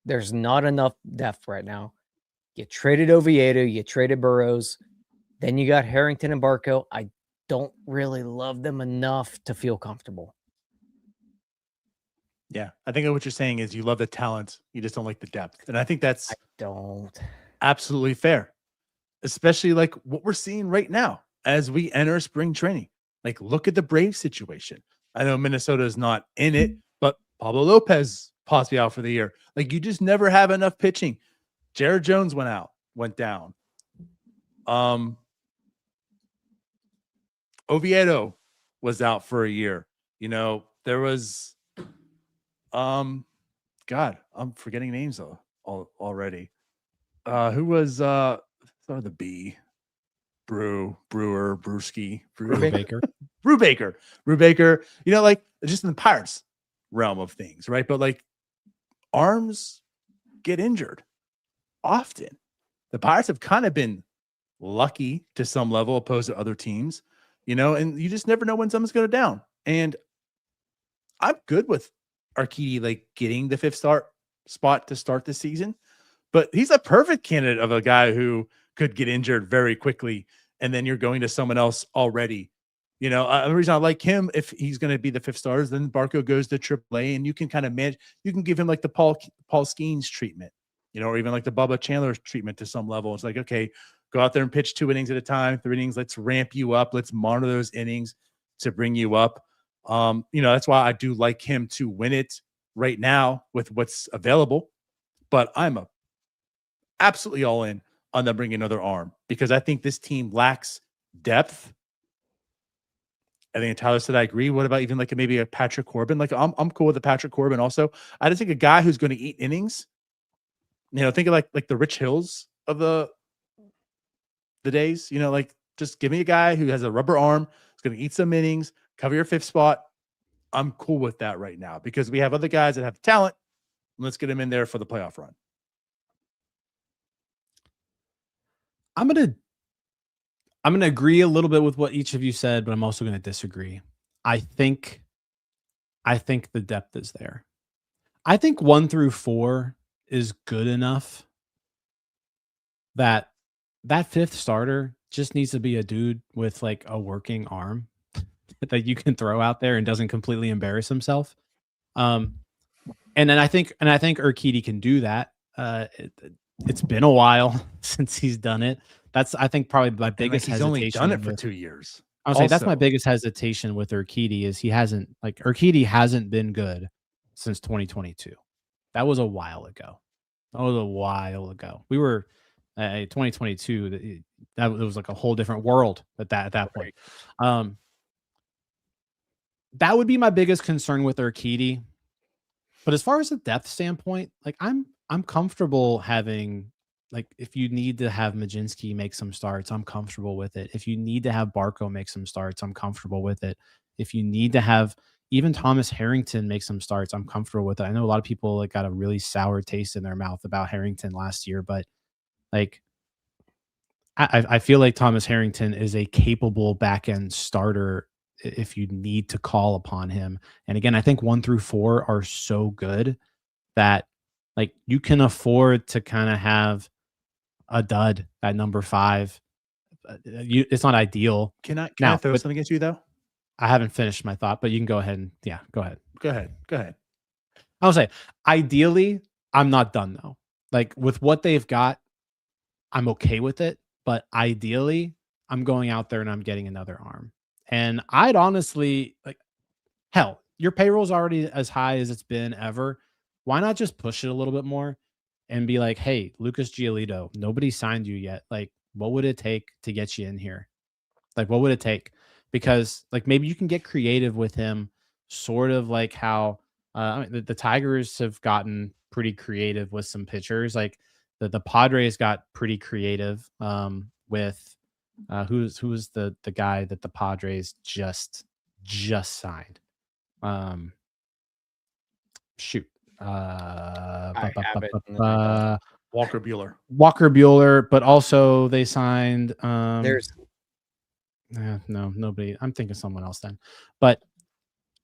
There's not enough depth right now. You traded Oviedo, you traded Burrows, then you got Harrington and Barco. I don't really love them enough to feel comfortable. Yeah, I think what you're saying is you love the talent, you just don't like the depth, and I think that's absolutely fair, especially like what we're seeing right now as we enter spring training. Like, look at the Braves situation. I know Minnesota is not in it, but Pablo Lopez possibly out for the year. Like, you just never have enough pitching. Jared Jones went down. Oviedo was out for a year. There was, God, I'm forgetting names already. Who was start with the B? Brewski, Brubaker. Just in the Pirates realm of things, right? But like, arms get injured often. The Pirates have kind of been lucky to some level opposed to other teams, and you just never know when someone's going to down. And I'm good with Urquidy like getting the 5th spot to start the season, but he's a perfect candidate of a guy who could get injured very quickly, and then you're going to someone else already. The reason I like him, if he's going to be the 5th starter, then Barco goes to AAA, and you can kind of manage. You can give him like the Paul Skeens treatment, or even like the Bubba Chandler treatment to some level. It's like, okay, go out there and pitch 2 innings at a time, 3 innings. Let's ramp you up. Let's monitor those innings to bring you up. That's why I do like him to win it right now with what's available. But I'm absolutely all in on them bringing another arm, because I think this team lacks depth. I think Tyler said I agree. What about even like maybe a Patrick Corbin? Like I'm cool with the Patrick Corbin also. I just think a guy who's going to eat innings. Think of like the Rich Hills of the days. Like just give me a guy who has a rubber arm. Is going to eat some innings, cover your 5th spot. I'm cool with that right now because we have other guys that have talent. Let's get them in there for the playoff run. I'm gonna agree a little bit with what each of you said, but I'm also gonna disagree. I think the depth is there. I think 1 through 4 is good enough that 5th starter just needs to be a dude with like a working arm that you can throw out there and doesn't completely embarrass himself. And then I think Urquidy can do that. It's been a while since he's done it. That's, I think, probably my biggest hesitation. He's only done it for 2 years. I'll say that's my biggest hesitation with Urquidy is Urquidy hasn't been good since 2022. That was a while ago. We were 2022. That was like a whole different world at that point. That would be my biggest concern with Urquidy. But as far as the depth standpoint, like I'm comfortable having, like, if you need to have Mlodzinski make some starts, I'm comfortable with it. If you need to have Barco make some starts, I'm comfortable with it. If you need to have even Thomas Harrington make some starts, I'm comfortable with it. I know a lot of people like got a really sour taste in their mouth about Harrington last year, but like I feel like Thomas Harrington is a capable back end starter if you need to call upon him. And again, I think 1 through 4 are so good that like you can afford to kind of have a dud at number 5. It's not ideal. Can I throw something at you though? I haven't finished my thought, but you can go ahead and go ahead. I'll say ideally, I'm not done though. Like with what they've got, I'm okay with it. But ideally, I'm going out there and I'm getting another arm. And I'd honestly like, hell, your payroll's already as high as it's been ever. Why not just push it a little bit more and be like, hey, Lucas Giolito, nobody signed you yet. Like, what would it take to get you in here? Like, what would it take? Because like maybe you can get creative with him, sort of like how the Tigers have gotten pretty creative with some pitchers. Like the Padres got pretty creative with who's the guy that the Padres just signed. Walker Buehler, but also they signed nobody. I'm thinking someone else then. But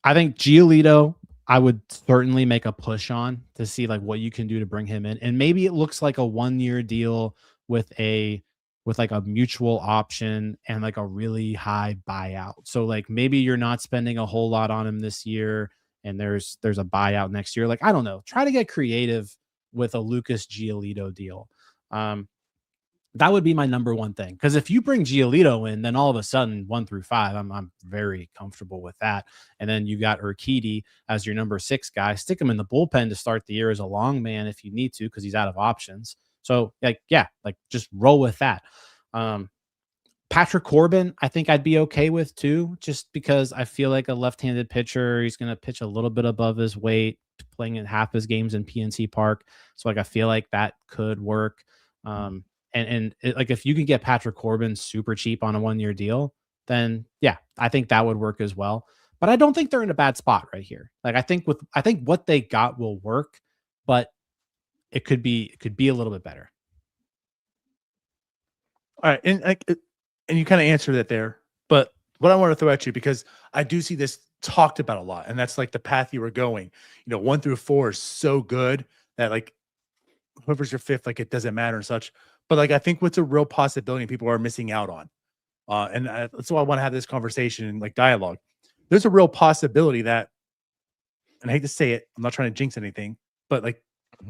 I think Giolito, I would certainly make a push on to see like what you can do to bring him in. And maybe it looks like a 1-year deal with like a mutual option and like a really high buyout. So like maybe you're not spending a whole lot on him this year and there's a buyout next year. Like, I don't know, try to get creative with a Lucas Giolito deal. That would be my number one thing. Because if you bring Giolito in, then all of a sudden 1 through 5, I'm very comfortable with that. And then you got Urquidy as your number 6 guy. Stick him in the bullpen to start the year as a long man if you need to, because he's out of options. So like, yeah, like just roll with that. Patrick Corbin, I think I'd be okay with too, just because I feel like a left-handed pitcher, he's going to pitch a little bit above his weight, playing in half his games in PNC Park. So like, I feel like that could work. Like if you can get Patrick Corbin super cheap on a 1-year deal, then yeah, I think that would work as well. But I don't think they're in a bad spot right here. Like I think what they got will work, but it could be a little bit better. All right, and you kind of answered it there, but what I want to throw at you, because I do see this talked about a lot, and that's like the path you were going. 1 through 4 is so good that like whoever's your fifth, like it doesn't matter and such. But like I think what's a real possibility people are missing out on, that's why I want to have this conversation and like dialogue. There's a real possibility that, and I hate to say it, I'm not trying to jinx anything, but like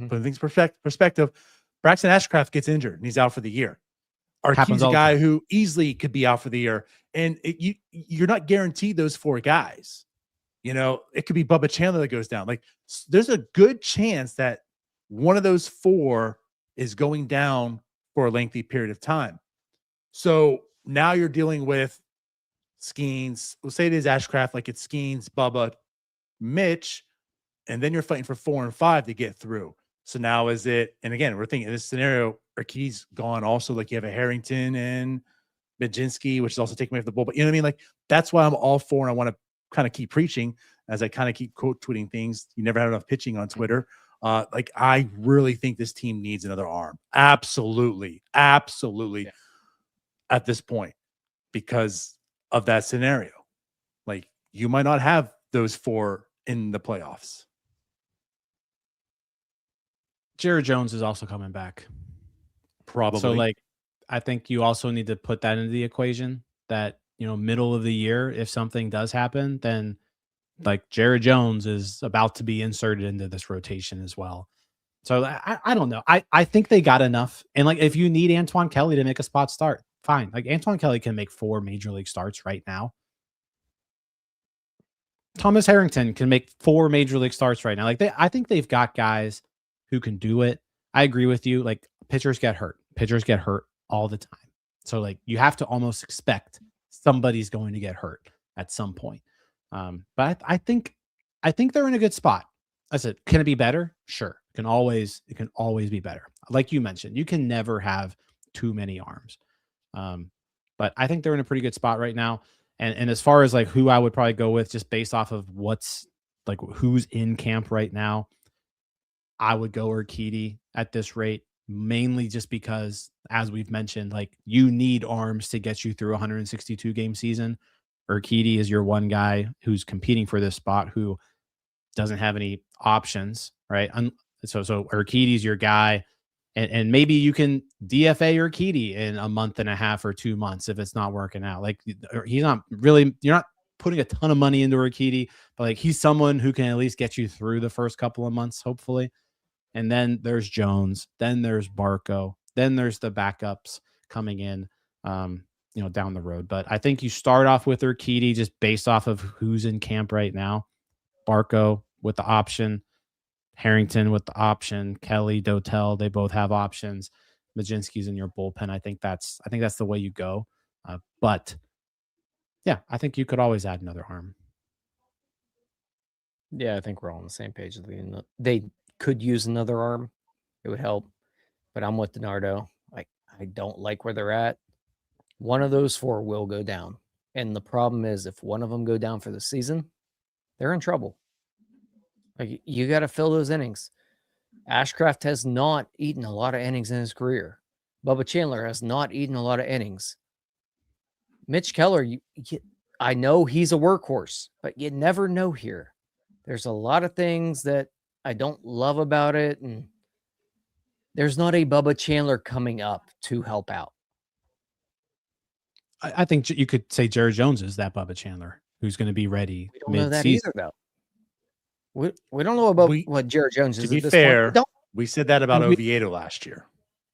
putting things perspective, Braxton Ashcraft gets injured and he's out for the year. Urquidy's a guy who easily could be out for the year, and you're not guaranteed those 4 guys. It could be Bubba Chandler that goes down. Like there's a good chance that one of those 4 is going down for a lengthy period of time. So now you're dealing with Skeens. We'll say it is Ashcraft, like it's Skeens, Bubba, Mitch, and then you're fighting for 4 and 5 to get through. So now is it, and again, we're thinking in this scenario, Urquidy's gone also, like you have a Harrington and Mlodzinski, which is also taking away from the bull. But you know what I mean? Like that's why I'm all for, and I want to kind of keep preaching as I kind of keep quote tweeting things. You never have enough pitching on Twitter. Like I really think this team needs another arm. Absolutely. Yeah. At this point, because of that scenario. Like you might not have those 4 in the playoffs. Jared Jones is also coming back. Probably. So like, I think you also need to put that into the equation that, middle of the year, if something does happen, then like Jared Jones is about to be inserted into this rotation as well. So I don't know. I think they got enough. And like, if you need Antoine Kelly to make a spot start, fine. Like Antoine Kelly can make 4 major league starts right now. Thomas Harrington can make 4 major league starts right now. Like I think they've got guys who can do it. I agree with you. Like pitchers get hurt. Pitchers get hurt all the time. So like you have to almost expect somebody's going to get hurt at some point. But I think they're in a good spot. I said, can it be better? Sure. It can always be better. Like you mentioned, you can never have too many arms. But I think they're in a pretty good spot right now. And as far as like who I would probably go with, just based off of what's like who's in camp right now, I would go Urquidy at this rate, mainly just because, as we've mentioned, like you need arms to get you through a 162 game season. Urquidy is your one guy who's competing for this spot who doesn't have any options, right? So Urquidy's your guy, and maybe you can DFA Urquidy in a month and a half or 2 months if it's not working out. Like he's not really, you're not putting a ton of money into Urquidy, but like he's someone who can at least get you through the first couple of months, hopefully. And then there's Jones, then there's Barco, then there's the backups coming in, down the road. But I think you start off with Urquidy just based off of who's in camp right now. Barco with the option, Harrington with the option, Kelly, Dotel, they both have options. Mlodzinski's in your bullpen. I think that's the way you go. But yeah, I think you could always add another arm. Yeah, I think we're all on the same page. They could use another arm. It would help. But I'm with DiNardo. Like, I don't like where they're at. One of those 4 will go down. And the problem is if one of them go down for the season, they're in trouble. Like, you got to fill those innings. Ashcraft has not eaten a lot of innings in his career. Bubba Chandler has not eaten a lot of innings. Mitch Keller, I know he's a workhorse, but you never know here. There's a lot of things that I don't love about it, and there's not a Bubba Chandler coming up to help out. I think you could say Jared Jones is that Bubba Chandler who's going to be ready. We don't know that either, though. We don't know about what Jared Jones is. To be fair, we said that about Oviedo last year.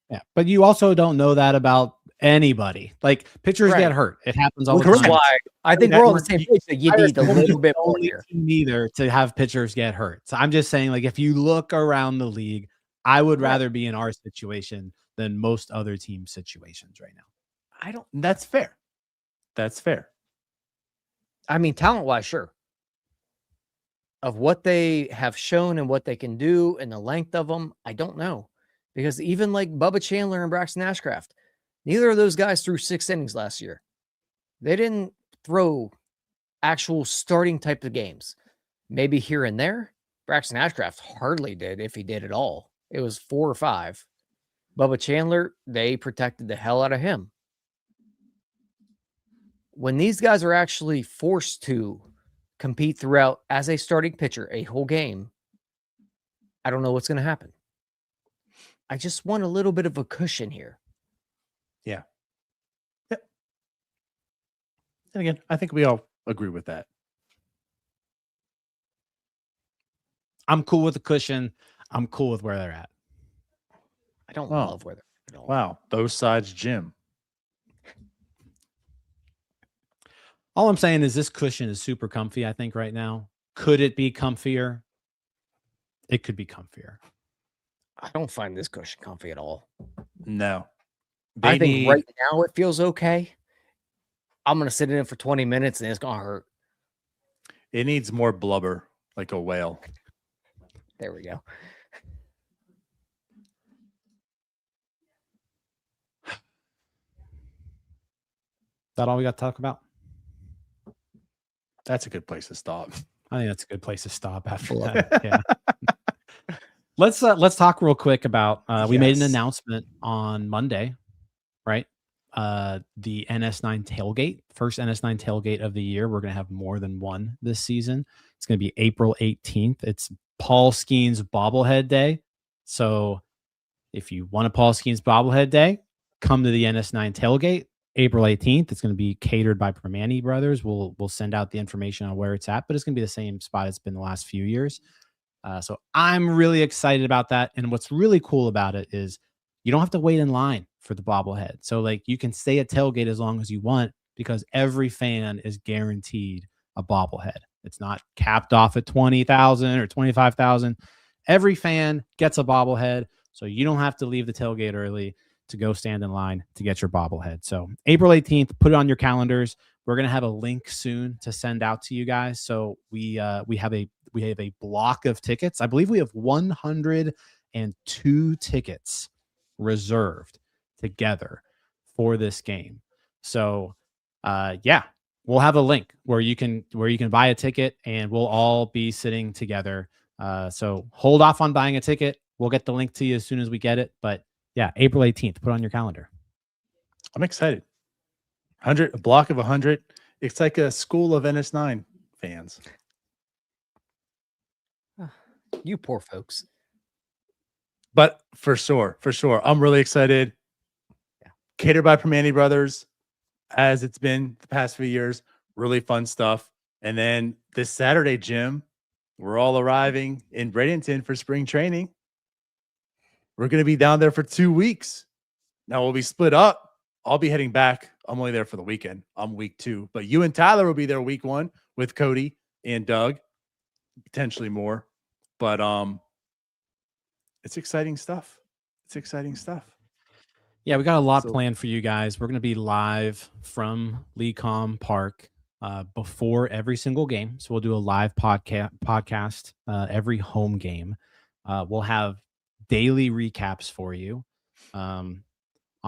Yeah, but you also don't know that about anybody. Like pitchers get hurt; it happens all the time. That's why I think we're on the same page. That you need a little bit more here. Neither to have pitchers get hurt. So I'm just saying, like, if you look around the league, I would rather be in our situation than most other team situations right now. That's fair. That's fair. I mean, talent-wise, sure. Of what they have shown and what they can do and the length of them, I don't know. Because even like Bubba Chandler and Braxton Ashcraft, neither of those guys threw 6 innings last year. They didn't throw actual starting type of games. Maybe here and there. Braxton Ashcraft hardly did, if he did at all. It was 4 or 5. Bubba Chandler, they protected the hell out of him. when these guys are actually forced to compete throughout as a starting pitcher a whole game, I don't know what's going to happen. I just want a little bit of a cushion here. Yeah. Yep. And again, I think we all agree with that. I'm cool with the cushion. I'm cool with where they're at. I don't Wow. love where they're at all. Wow. Both sides, Jim. All I'm saying is this cushion is super comfy, I think, right now. Could it be comfier? It could be comfier. I don't find this cushion comfy at all. No. I think right now it feels okay. I'm going to sit in it for 20 minutes and it's going to hurt. It needs more blubber, like a whale. There we go. That all we got to talk about? That's a good place to stop. I think that's a good place to stop after that. Yeah. Let's talk real quick about we made an Yes. announcement on Monday, right? The NS9 tailgate, first NS9 tailgate of the year. We're going to have more than one this season. It's going to be April 18th. It's Paul Skeens bobblehead day. So if you want a Paul Skeens bobblehead day, come to the NS9 tailgate. April 18th. It's going to be catered by Permani Brothers. We'll send out the information on where it's at, but it's going to be the same spot it's been the last few years. So I'm really excited about that. And what's really cool about it is you don't have to wait in line for the bobblehead. So like you can stay at tailgate as long as you want because every fan is guaranteed a bobblehead. It's not capped off at 20,000 or 25,000. Every fan gets a bobblehead. So you don't have to leave the tailgate early to go stand in line to get your bobblehead. So April 18th, put it on your calendars. We're going to have a link soon to send out to you guys. So we have a block of tickets. I believe we have 102 tickets reserved together for this game. So yeah, we'll have a link where you can buy a ticket and we'll all be sitting together. So hold off on buying a ticket. We'll get the link to you as soon as we get it. But yeah, April 18th, put it on your calendar. I'm excited. A block of 100. It's like a school of NS9 fans. You poor folks. But for sure. I'm really excited. Yeah. Catered by Permani Brothers, as it's been the past few years. Really fun stuff. And then this Saturday, Jim, we're all arriving in Bradenton for spring training. We're going to be down there for 2 weeks. Now we'll be split up. I'll be heading back. I'm only there for the weekend. I'm week 2. But you and Tyler will be there week 1 with Cody and Doug. Potentially more. But it's exciting stuff. Yeah, we got a lot planned for you guys. We're going to be live from Lecom Park before every single game. So we'll do a live podcast every home game. We'll have daily recaps for you. On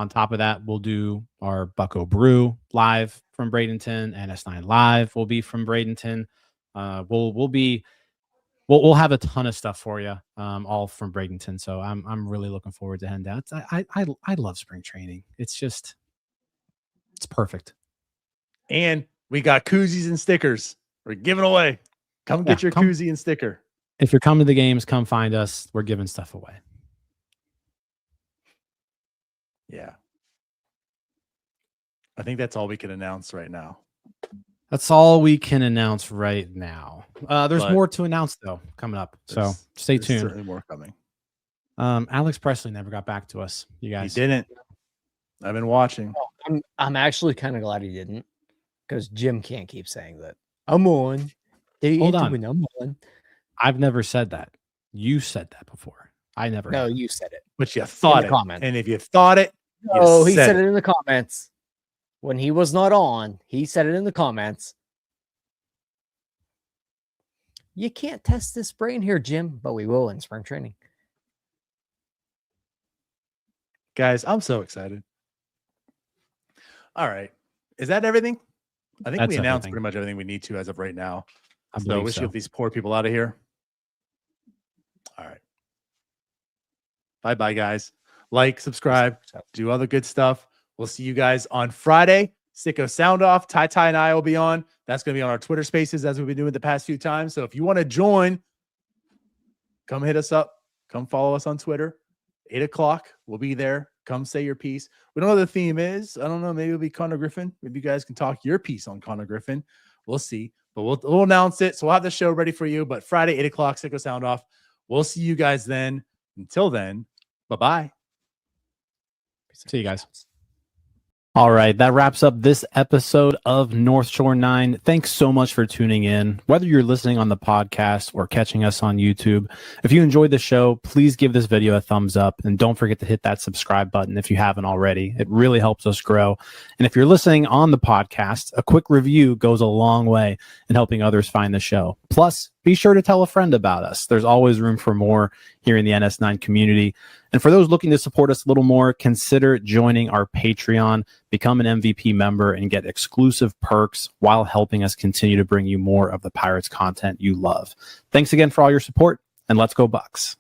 top of that, we'll do our Bucko Brew live from Bradenton. NS9 Live will be from Bradenton. We'll have a ton of stuff for you, all from Bradenton. So I'm really looking forward to heading down. I love spring training. It's perfect. And we got koozies and stickers. We're giving away. Come get your koozie and sticker. If you're coming to the games, come find us. We're giving stuff away. Yeah. I think that's all we can announce right now. That's all we can announce right now. There's more to announce though coming up. So stay tuned. Certainly more coming. Alex Presley never got back to us. You guys. He didn't. I've been watching. I'm actually kind of glad he didn't because Jim can't keep saying that. I'm on. Hold on. I'm on. I've never said that. You said that before. I never. No, have. you said it. But you thought it. Comments. And if you thought it, he said it in the comments. When he was not on, he said it in the comments. You can't test this brain here, Jim, but we will in spring training. Guys, I'm so excited. All right. Is that everything? I think we announced pretty much everything we need to as of right now. So we should get these poor people out of here. All right. Bye-bye, guys. Like, subscribe, do other good stuff. We'll see you guys on Friday, Sicko Sound Off. Ty and I will be on. That's going to be on our Twitter Spaces as we've been doing the past few times. So if you want to join, come hit us up. Come follow us on Twitter. 8 o'clock. We'll be there. Come say your piece. We don't know what the theme is. I don't know. Maybe it'll be Konnor Griffin. Maybe you guys can talk your piece on Konnor Griffin. We'll see. But we'll announce it. So we'll have the show ready for you. But Friday, 8 o'clock, Sicko Sound Off. We'll see you guys then. Until then, bye-bye. See you guys. All right, that wraps up this episode of North Shore 9. Thanks so much for tuning in. Whether you're listening on the podcast or catching us on YouTube, if you enjoyed the show, please give this video a thumbs up and don't forget to hit that subscribe button if you haven't already. It really helps us grow. And if you're listening on the podcast, a quick review goes a long way in helping others find the show. Plus, be sure to tell a friend about us. There's always room for more here in the NS9 community. And for those looking to support us a little more, consider joining our Patreon, become an MVP member, and get exclusive perks while helping us continue to bring you more of the Pirates content you love. Thanks again for all your support, and let's go Bucks.